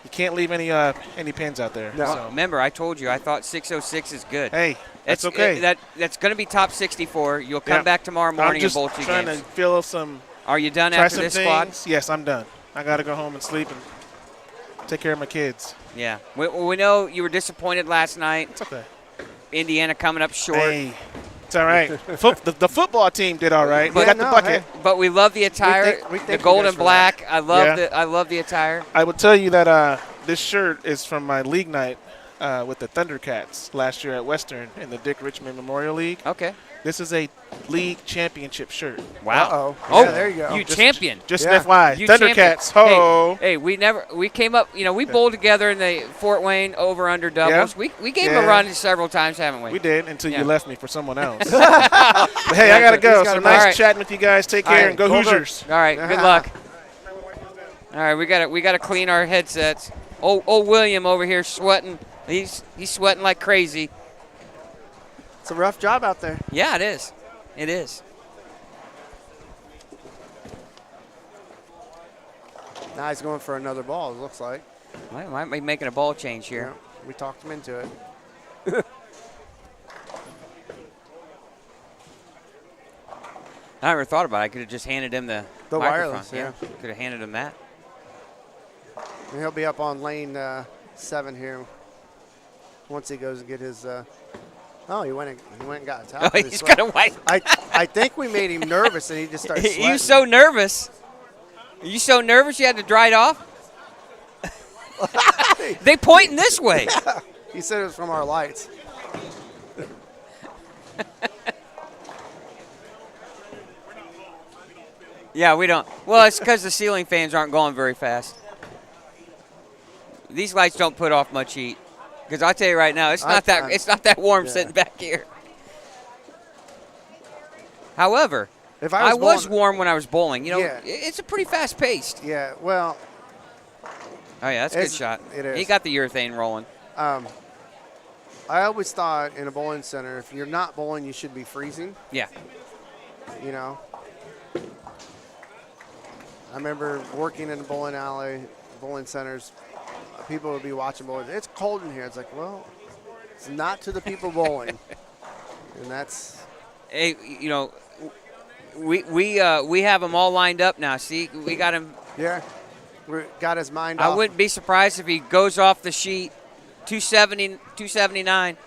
F: you can't leave any pins out there.
D: No.
F: So,
B: Well, remember, I told you I thought 606 is good.
F: hey, that's okay.
B: That's going to be top 64. You'll come
F: Yeah.
B: back tomorrow
F: I'm
B: morning and
F: just
B: bowl 2
F: trying
B: games.
F: to feel some,
B: Are you done
F: try
B: after
F: some
B: this
F: things.
B: squad?
F: Yes, I'm done. I got to go home and sleep and take care of my kids.
B: Yeah. We know you were disappointed last night.
F: It's okay.
B: Indiana coming up short.
F: Hey, it's all right. the football team did all right. They
B: But-
F: got the
D: no,
F: bucket.
D: hey.
B: But we love the attire,
D: we thank
B: the
D: you
B: gold
D: guys
B: and
D: for
B: black. I love
F: Yeah.
B: I love the attire.
F: I will tell you that this shirt is from my league night with the Thundercats last year at Western in the Dick Richmond Memorial League.
B: Okay.
F: This is a league championship shirt.
B: Wow.
D: Uh-oh.
B: Oh,
D: Yeah, there you go.
B: You
F: Just-
B: champion.
F: Just
D: Yeah.
F: an FYI.
B: You
F: Thundercats.
B: champion.
F: Ho.
B: Hey, we came up, we bowled together in the Fort Wayne over under doubles.
F: Yeah.
B: We gave him a
F: Yeah.
B: run several times, haven't we?
F: We did until
B: Yeah.
F: you left me for someone else. But hey, I gotta go.
D: He's
F: So
D: gotta
F: nice
B: All right.
F: chatting with you guys. Take
B: All
F: care
B: right.
F: and go
D: Over.
F: Hoosiers.
B: All right, good luck. All right, we got to clean our headsets. Old William over here sweating. He's sweating like crazy.
D: It's a rough job out there.
B: Yeah, it is. It is.
D: Now he's going for another ball, it looks like.
B: Might be making a ball change here.
D: Yeah, we talked him into it.
B: I never thought about it. I could have just handed him the
D: The
B: microphone.
D: wireless, yeah.
B: Could have handed him that.
D: And he'll be up on lane 7 here once he goes and get his. Oh, he went and got a towel.
B: Oh,
D: for his
B: he's
D: sweat.
B: got a white.
D: I think we made him nervous and he just started sweating.
B: He was so nervous. You so nervous you had to dry it off? They pointing this way.
D: He said it was from our lights.
B: Yeah, we don't. Well, it's because the ceiling fans aren't going very fast. These lights don't put off much heat. Because I'll tell you right now, it's not that warm
D: Yeah.
B: sitting back here. However,
D: If
B: I was
D: bowling-
B: warm when I was bowling.
D: Yeah.
B: It's a pretty fast paced.
D: Yeah, well,
B: Oh yeah, that's a good
D: It's-
B: shot.
D: it is.
B: He got the urethane rolling.
D: I always thought in a bowling center, if you're not bowling, you should be freezing.
B: Yeah.
D: You know. I remember working in a bowling alley, bowling centers. People would be watching bowling. It's cold in here. It's like, well, it's not to the people bowling, and that's.
B: Hey, we have them all lined up now. See, we got him.
D: Yeah, we got his mind
B: I
D: off.
B: wouldn't be surprised if he goes off the sheet 270, 279.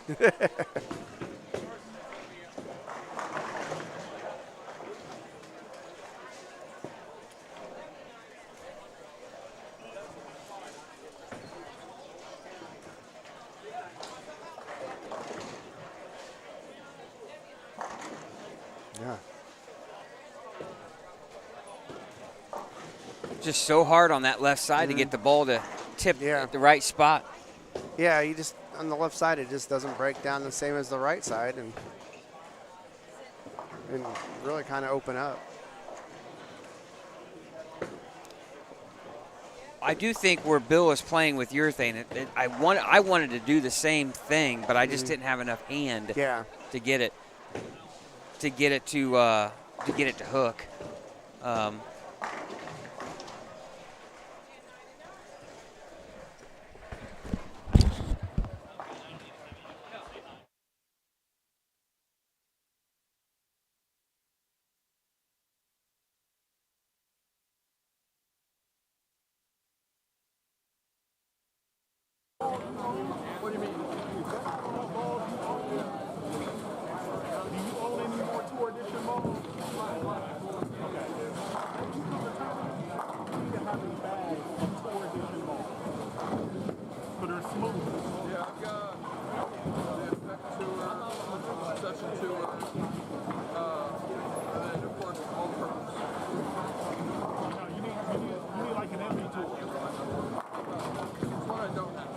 B: just so hard on that left side to get the ball to tip at the right spot.
D: Yeah, you just on the left side, it just doesn't break down the same as the right side, and really kind of open up.
B: I do think where Bill is playing with urethane, I wanted to do the same thing, but I just didn't have enough hand to get it to hook.
C: What do you mean? Do you own any more tour edition balls? Okay. You need to have a bag of tour edition balls. But they're smooth. Yeah, I've got the Effect Tour, Session Tour, and then of course all-purpose. No, you need like an MV tour. It's what I don't have.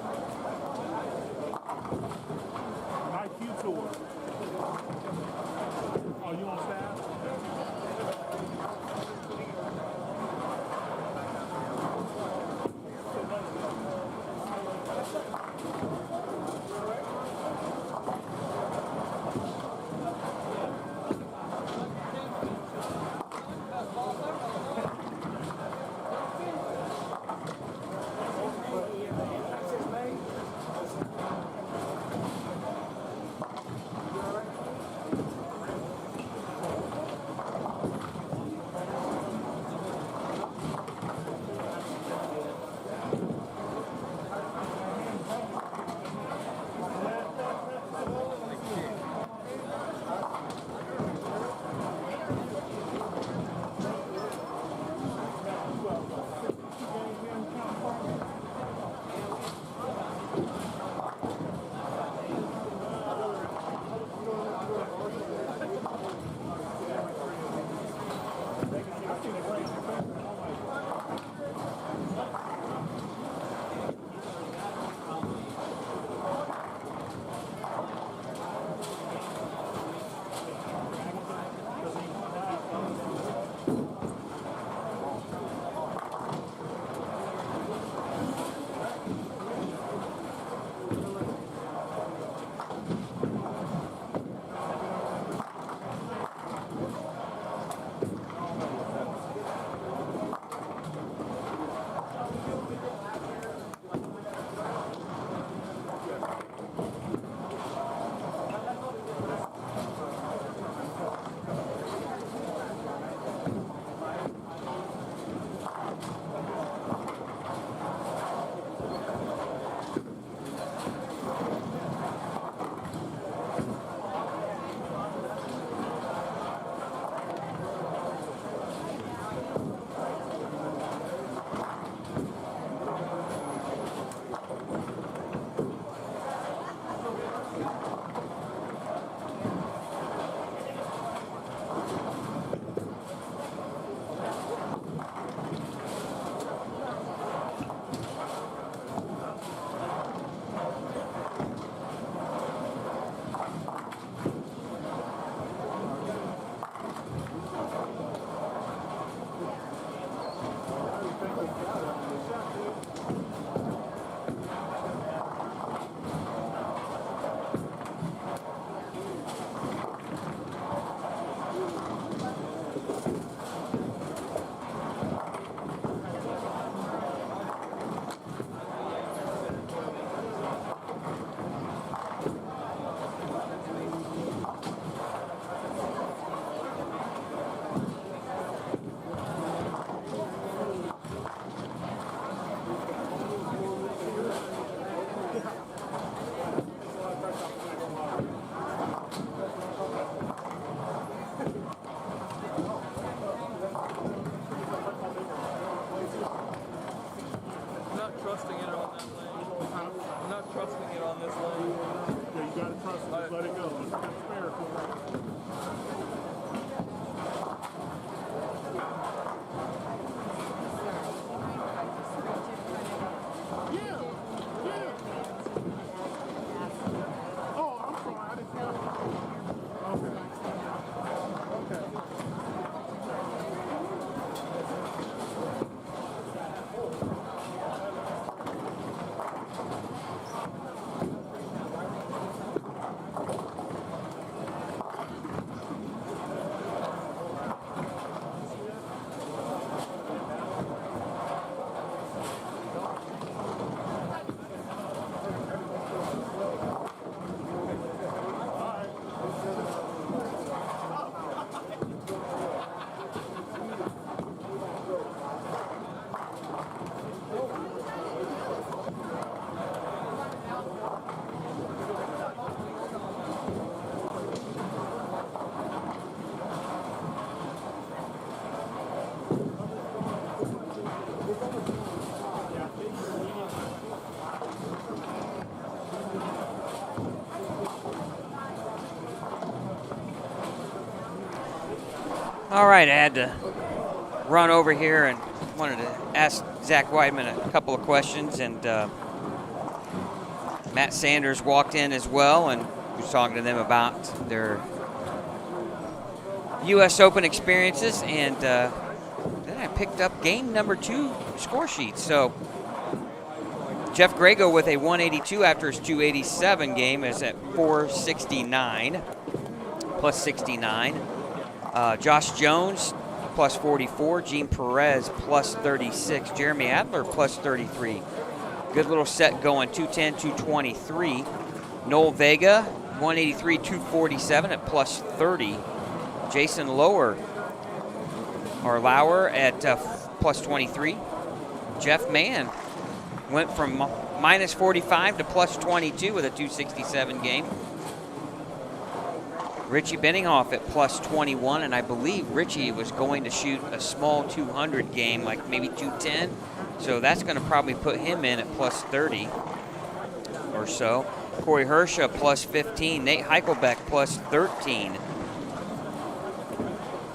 B: All right, I had to run over here and wanted to ask Zach Weidman a couple of questions, and Matt Sanders walked in as well and was talking to them about their U.S. Open experiences, and then I picked up game number 2 score sheet. So Jeff Grego with a 182 after his 287 game is at 469, plus 69. Josh Jones, plus 44. Gene Perez, plus 36. Jeremy Adler, plus 33. Good little set going, 210, 223. Noel Vega, 183, 247 at plus 30. Jason Lauer at plus 23. Jeff Mann went from minus 45 to plus 22 with a 267 game. Richie Benninghoff at plus 21, and I believe Richie was going to shoot a small 200 game, like maybe 210. So that's going to probably put him in at plus 30 or so. Corey Hersha plus 15. Nate Heichelbeck plus 13.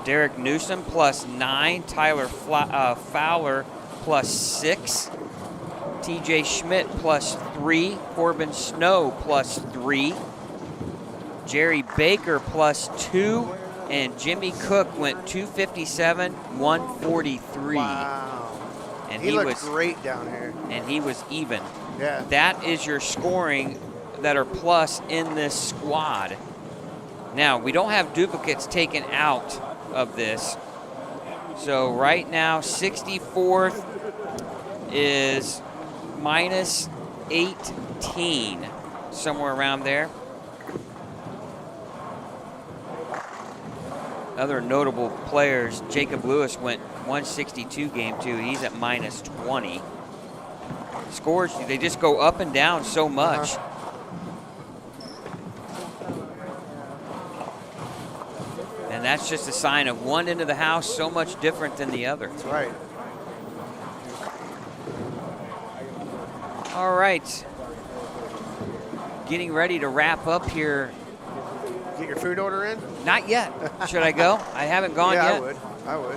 B: Derek Newsom plus 9. Tyler Fowler plus 6. TJ Schmidt plus 3. Corbin Snow plus 3. Jerry Baker plus 2. And Jimmy Cook went 257, 143.
D: Wow.
B: And
D: he looked great down here.
B: And he was even.
D: Yeah.
B: That is your scoring that are plus in this squad. Now, we don't have duplicates taken out of this. So right now, 64th is minus 18, somewhere around there. Other notable players, Jacob Lewis went 162 game 2. He's at minus 20. Scores, they just go up and down so much. And that's just a sign of one end of the house so much different than the other.
D: That's right.
B: All right. Getting ready to wrap up here.
D: Get your food order in?
B: Not yet. Should I go? I haven't gone
D: yeah,
B: yet.
D: I would.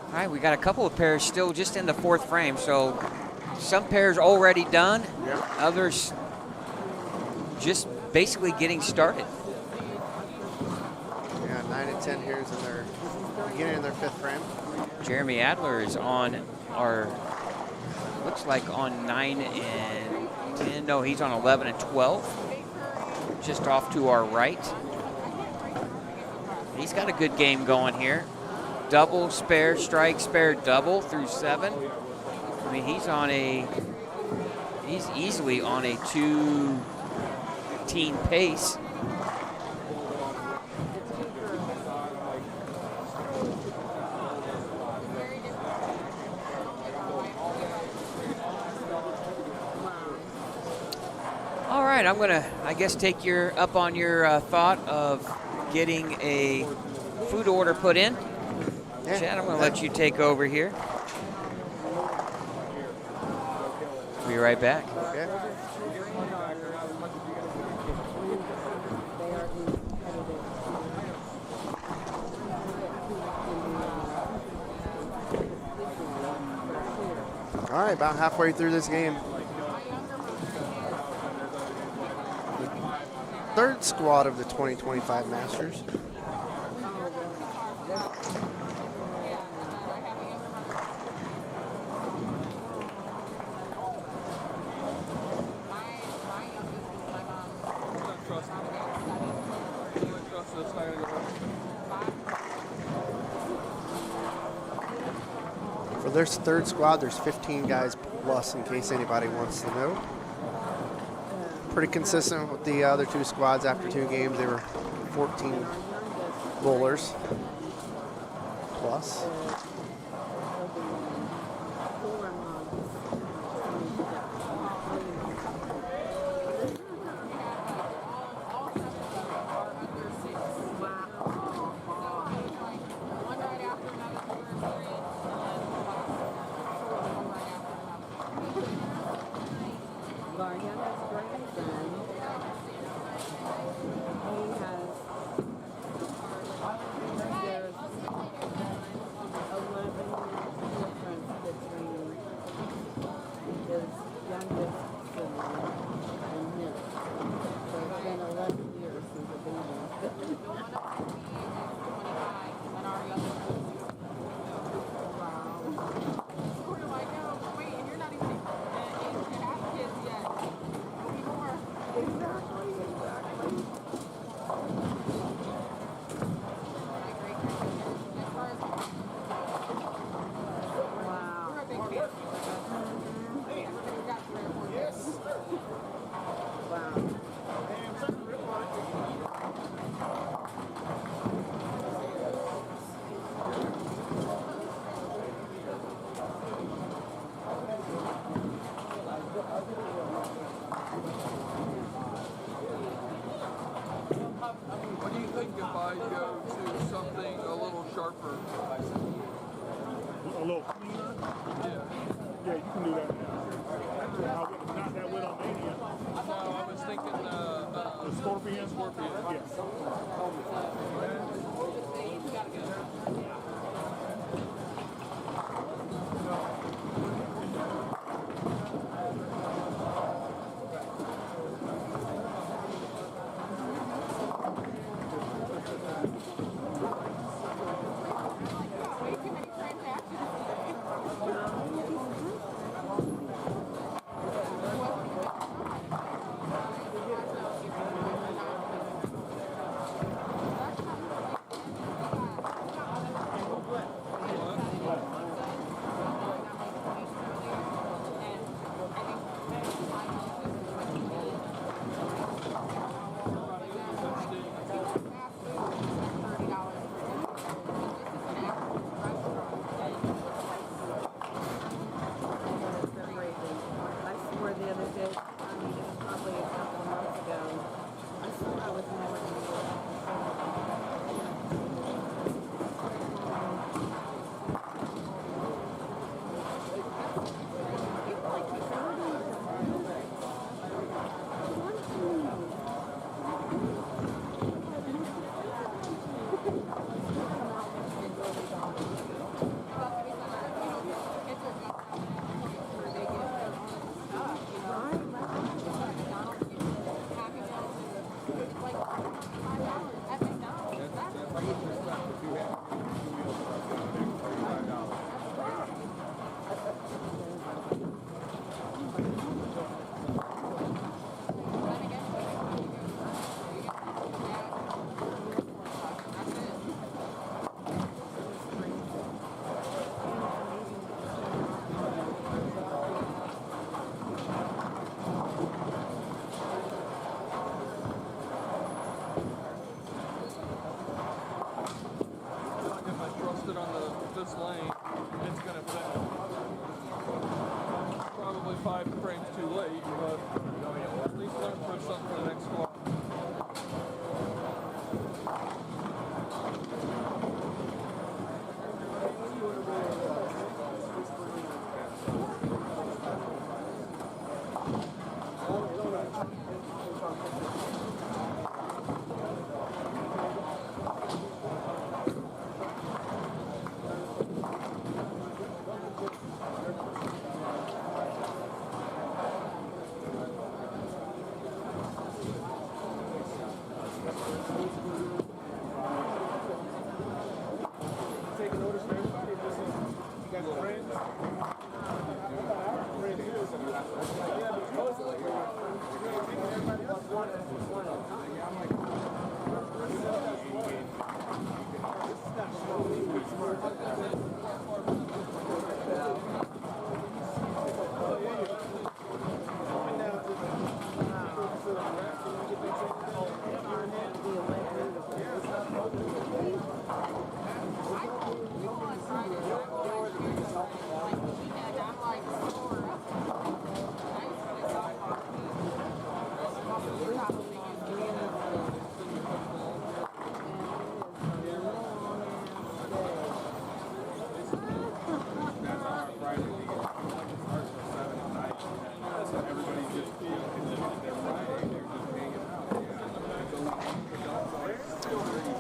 B: All right, we got a couple of pairs still just in the 4th frame, so some pairs already done, others just basically getting started.
D: Yeah, 9 and 10 here is in their beginning of their 5th frame.
B: Jeremy Adler is on our, looks like on 9 and 10. No, he's on 11 and 12, just off to our right. He's got a good game going here. Double, spare, strike, spare, double through 7. I mean, he's easily on a 2-team pace. All right, I'm gonna, I guess, take up on your thought of getting a food order put in.
D: Yeah.
B: Chad, I'm gonna let you take over here. Be right back.
D: Okay. All right, about halfway through this game. The 3rd squad of the 2025 Masters. For this 3rd squad, there's 15 guys plus, in case anybody wants to know. Pretty consistent with the other 2 squads. After 2 games, they were 14 bowlers plus.
G: might go to something a little sharper.
C: A little cleaner?
G: Yeah.
C: Yeah, you can do that now. Not that with on Mania.
G: No, I was thinking
C: The Scorpion?
G: Scorpion.
C: Yes.
G: this lane, it's going to fail. Probably 5 frames too late, but at least learn from something for the next squad.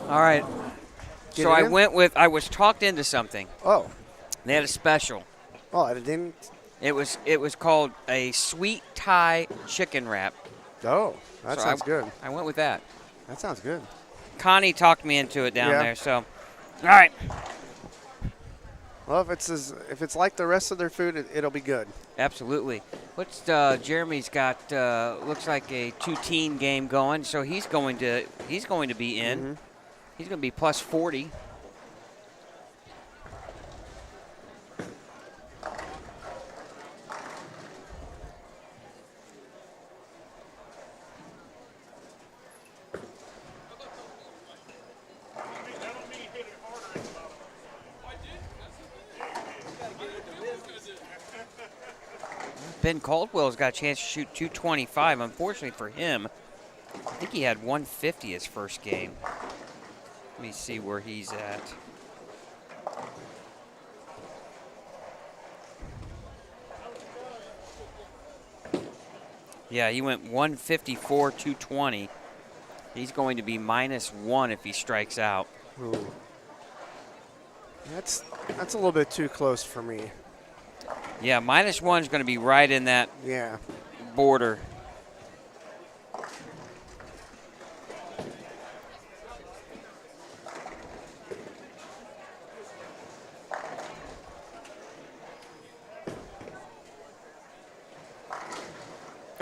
B: All right. So I was talked into something.
D: Oh.
B: They had a special.
D: Oh, I didn't.
B: It was called a sweet Thai chicken wrap.
D: Oh, that sounds good.
B: I went with that.
D: That sounds good.
B: Connie talked me into it down there. So, all right.
D: Well, if it's like the rest of their food, it'll be good.
B: Absolutely. What's Jeremy's got? Looks like a 2-teen game going. So he's going to be in.
D: Mm-hmm.
B: He's going to be plus 40. Ben Caldwell's got a chance to shoot 225. Unfortunately for him, I think he had 150 his first game. Let me see where he's at. Yeah, he went 154, 220. He's going to be -1 if he strikes out.
D: Ooh. That's a little bit too close for me.
B: Yeah, -1 is going to be right in that
D: Yeah.
B: border.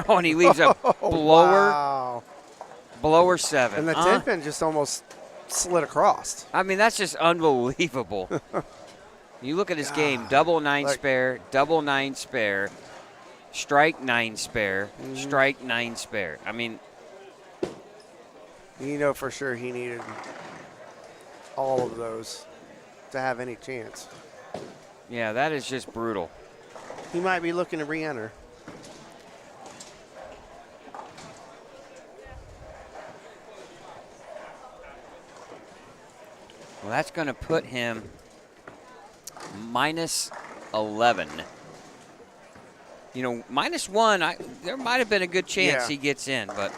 B: Oh, and he leaves a blower,
D: Wow.
B: blower 7.
D: And the 10 pin just almost slid across.
B: I mean, that's just unbelievable. You look at his game, double 9 spare, double 9 spare, strike 9 spare, strike 9 spare. I mean,
D: You know for sure he needed all of those to have any chance.
B: yeah, that is just brutal.
D: He might be looking to re-enter.
B: Well, that's going to put him -11. You know, -1, there might have been a good chance
D: Yeah.
B: he gets in, but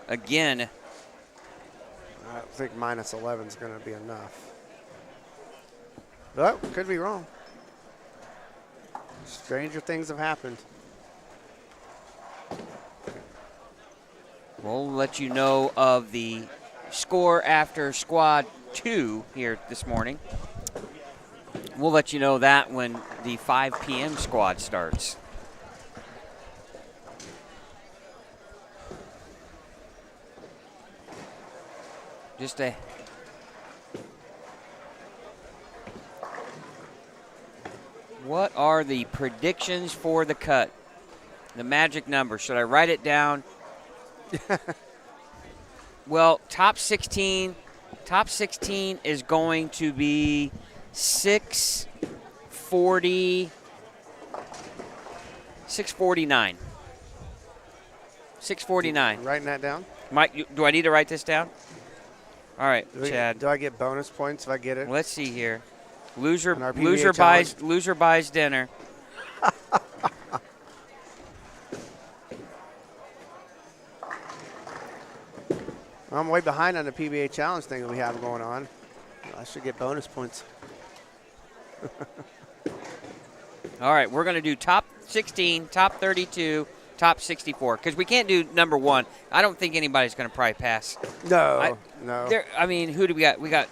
B: again,
D: I think -11 is going to be enough. But could be wrong. Stranger things have happened.
B: we'll let you know of the score after squad 2 here this morning. We'll let you know that when the 5 p.m. squad starts. Just a What are the predictions for the cut? The magic number. Should I write it down? Well, top 16 is going to be 649. 649.
D: Writing that down?
B: Mike, do I need to write this down? All right,
D: Do
B: Chad.
D: I get bonus points if I get it?
B: Let's see here. Loser
D: On our PBA
B: buys dinner.
D: I'm way behind on the PBA challenge thing that we have going on. I should get bonus points.
B: All right, we're going to do top 16, top 32, top 64 because we can't do number 1. I don't think anybody's going to probably pass.
D: No.
B: I mean, who do we got? We got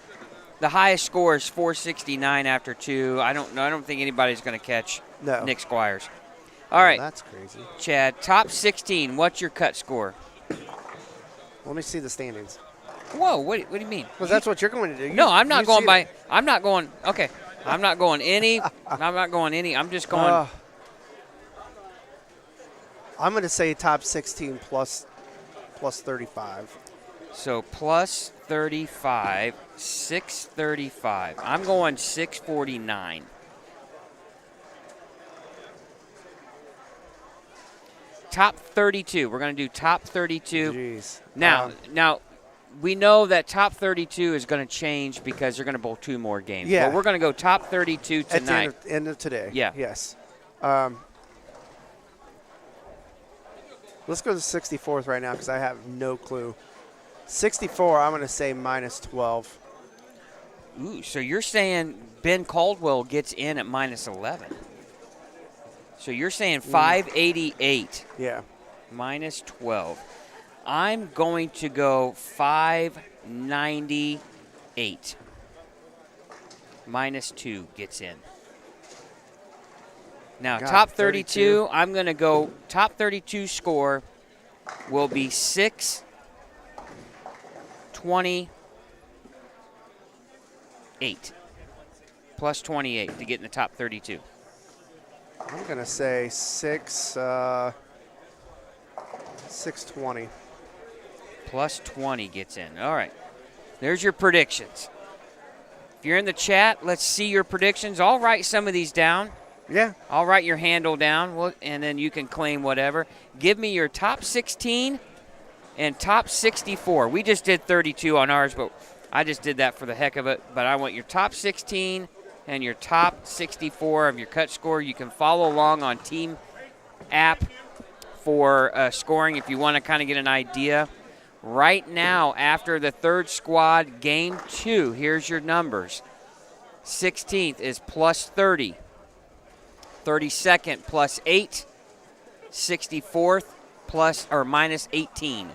B: the highest score is 469 after 2. I don't think anybody's going to catch Nick Squires. All right,
D: That's crazy.
B: Chad, top 16. What's your cut score?
D: Let me see the standings.
B: Whoa, what do you mean?
D: Because that's what you're going to do.
B: No, I'm not
D: you
B: going
D: see
B: by.
D: it.
B: I'm not going. Okay, I'm not going any. I'm not going any. I'm just going.
D: I'm going to say top 16 plus 35.
B: So plus 35, 635. I'm going 649. Top 32. We're going to do top 32.
D: Jeez.
B: Now, we know that top 32 is going to change because they're going to bowl 2 more games.
D: Yeah.
B: But we're going to go top 32
D: at the
B: tonight.
D: end of today.
B: Yeah.
D: Yes. Let's go to 64th right now because I have no clue. 64, I'm going to say -12.
B: Ooh, so you're saying Ben Caldwell gets in at -11. So you're saying 588
D: Yeah.
B: -12. I'm going to go 598. -2 gets in. Now,
D: God,
B: top 32, I'm going to go top 32 score will be 628 plus 28 to get in the top 32.
D: I'm going to say 620.
B: Plus 20 gets in. All right. There's your predictions. If you're in the chat, let's see your predictions. I'll write some of these down.
D: Yeah.
B: I'll write your handle down, and then you can claim whatever. Give me your top 16 and top 64. We just did 32 on ours, but I just did that for the heck of it, but I want your top 16 and your top 64 of your cut score. You can follow along on Team App for scoring if you want to kind of get an idea. Right now, after the third squad, game 2, here's your numbers. 16th is plus 30. 32nd plus 8. 64th plus or minus 18.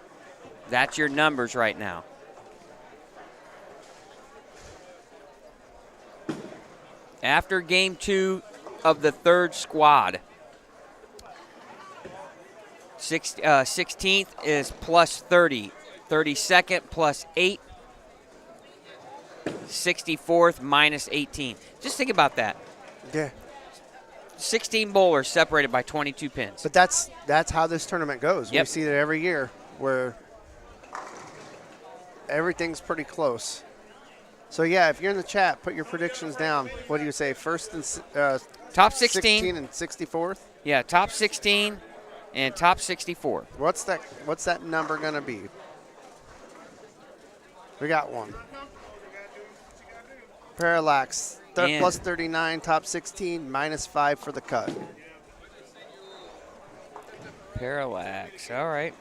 B: That's your numbers right now. After game 2 of the third squad, 16th is plus 30. 32nd plus 8. 64th minus 18. Just think about that.
D: Yeah.
B: 16 bowlers separated by 22 pins.
D: But that's how this tournament goes.
B: Yep.
D: We see that every year where everything's pretty close. So, yeah, if you're in the chat, put your predictions down. What do you say, first and
B: top 16.
D: 16 and 64th?
B: Yeah, top 16 and top 64.
D: What's that number going to be? We got one. Parallax, plus 39, top 16, minus 5 for the cut.
B: Parallax, all right.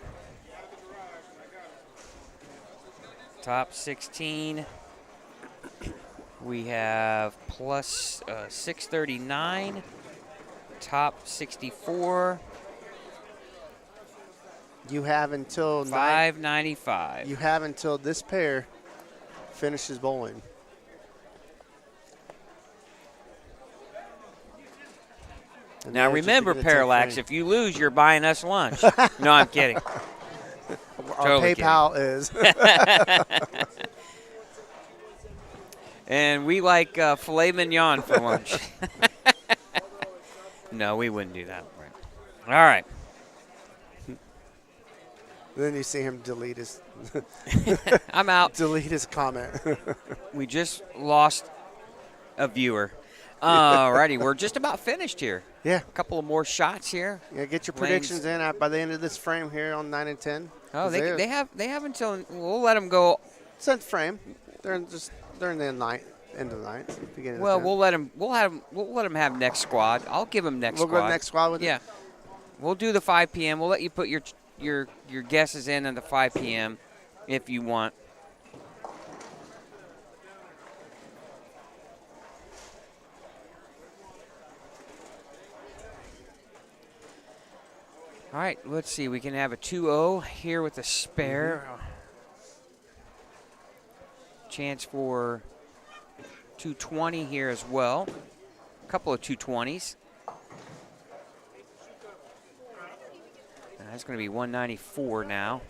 B: Top 16, we have plus 639. Top 64.
D: You have until
B: 595.
D: You have until this pair finishes bowling. And
B: Now remember, Parallax, if you lose, you're buying us lunch. No, I'm kidding.
D: Our
B: Totally
D: PayPal is.
B: And we like filet mignon for lunch. No, we wouldn't do that. All right.
D: Then you see him delete his.
B: I'm out.
D: Delete his comment.
B: We just lost a viewer. All righty, we're just about finished here.
D: Yeah.
B: A couple of more shots here.
D: Yeah, get your predictions in by the end of this frame here on 9 and 10.
B: Oh, they have until we'll let them go.
D: Set frame. They're in the ninth, end of the ninth. Beginning
B: Well,
D: of the
B: we'll let them have next squad. I'll give them next squad.
D: We'll go next squad with
B: Yeah. We'll do the 5 p.m. We'll let you put your guesses in at the 5 p.m. if you want. All right, let's see. We can have a 2-0 here with a spare. Chance for 220 here as well. A couple of 220s. That's going to be 194 now.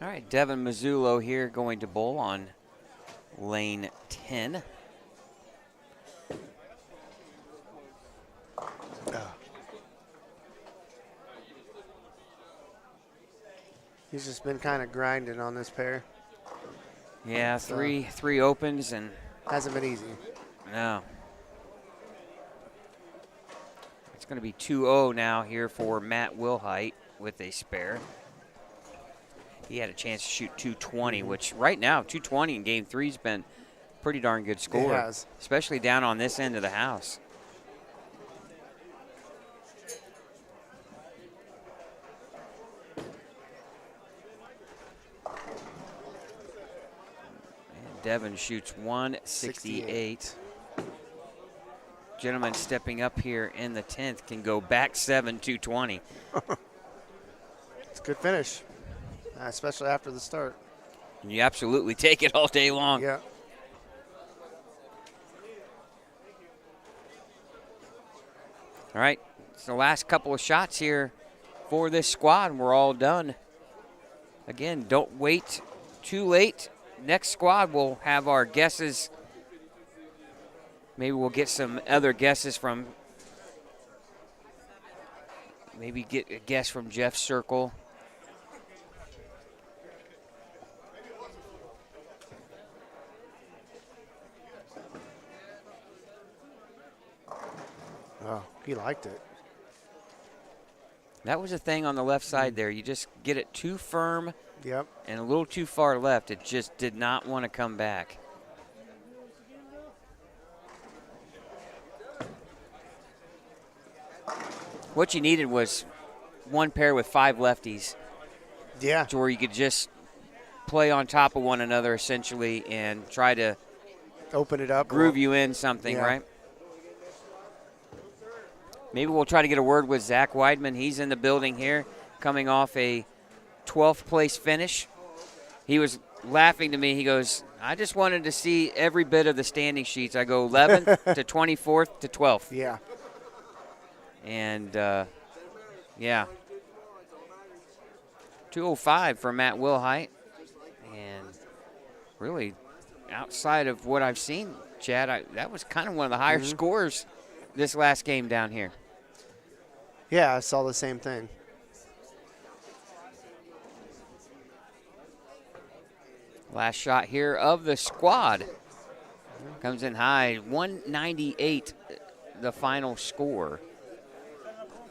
B: All right, Devin Mazzullo here going to bowl on lane 10.
D: He's just been kind of grinding on this pair.
B: Yeah, three opens and
D: hasn't been easy.
B: No. It's going to be 2-0 now here for Matt Wilhite with a spare. He had a chance to shoot 220, which right now, 220 in Game 3 has been a pretty darn good score.
D: It has.
B: Especially down on this end of the house. And Devin shoots 168. Gentleman stepping up here in the 10th can go back 7, 220.
D: It's a good finish. Especially after the start.
B: And you absolutely take it all day long.
D: Yeah.
B: All right, it's the last couple of shots here for this squad, and we're all done. Again, don't wait too late. Next squad will have our guesses Maybe we'll get some other guesses from, maybe get a guess from Jeff Circle.
D: Oh, he liked it.
B: That was a thing on the left side there. You just get it too firm
D: Yep.
B: and a little too far left. It just did not want to come back. What you needed was one pair with 5 lefties.
D: Yeah.
B: To where you could just play on top of one another essentially and try to
D: Open it up.
B: groove you in something,
D: Yeah.
B: right? Maybe we'll try to get a word with Zach Weidman. He's in the building here, coming off a 12th place finish. He was laughing to me. He goes, I just wanted to see every bit of the standing sheets. I go 11th to 24th to 12th.
D: Yeah.
B: And, yeah. 205 for Matt Wilhite. And really, outside of what I've seen, Chad, that was kind of one of the higher scores this last game down here.
D: Yeah, I saw the same thing.
B: Last shot here of the squad. Comes in high, 198, the final score.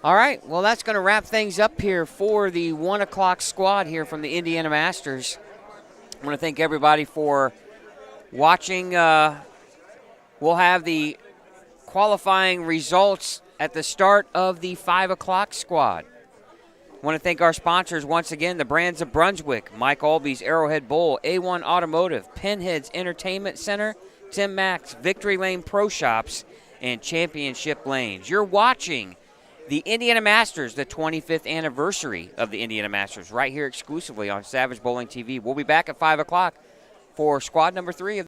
B: All right, well, that's going to wrap things up here for the 1 o'clock squad here from the Indiana Masters. I want to thank everybody for watching. We'll have the qualifying results at the start of the 5 o'clock squad. I want to thank our sponsors once again, the Brands of Brunswick, Mike Alby's Arrowhead Bowl, A1 Automotive, Pinhead's Entertainment Center, Tim Mack's Victory Lane Pro Shops, and Championship Lanes. You're watching the Indiana Masters, the 25th anniversary of the Indiana Masters, right here exclusively on Savage Bowling TV. We'll be back at 5 o'clock for squad number 3 of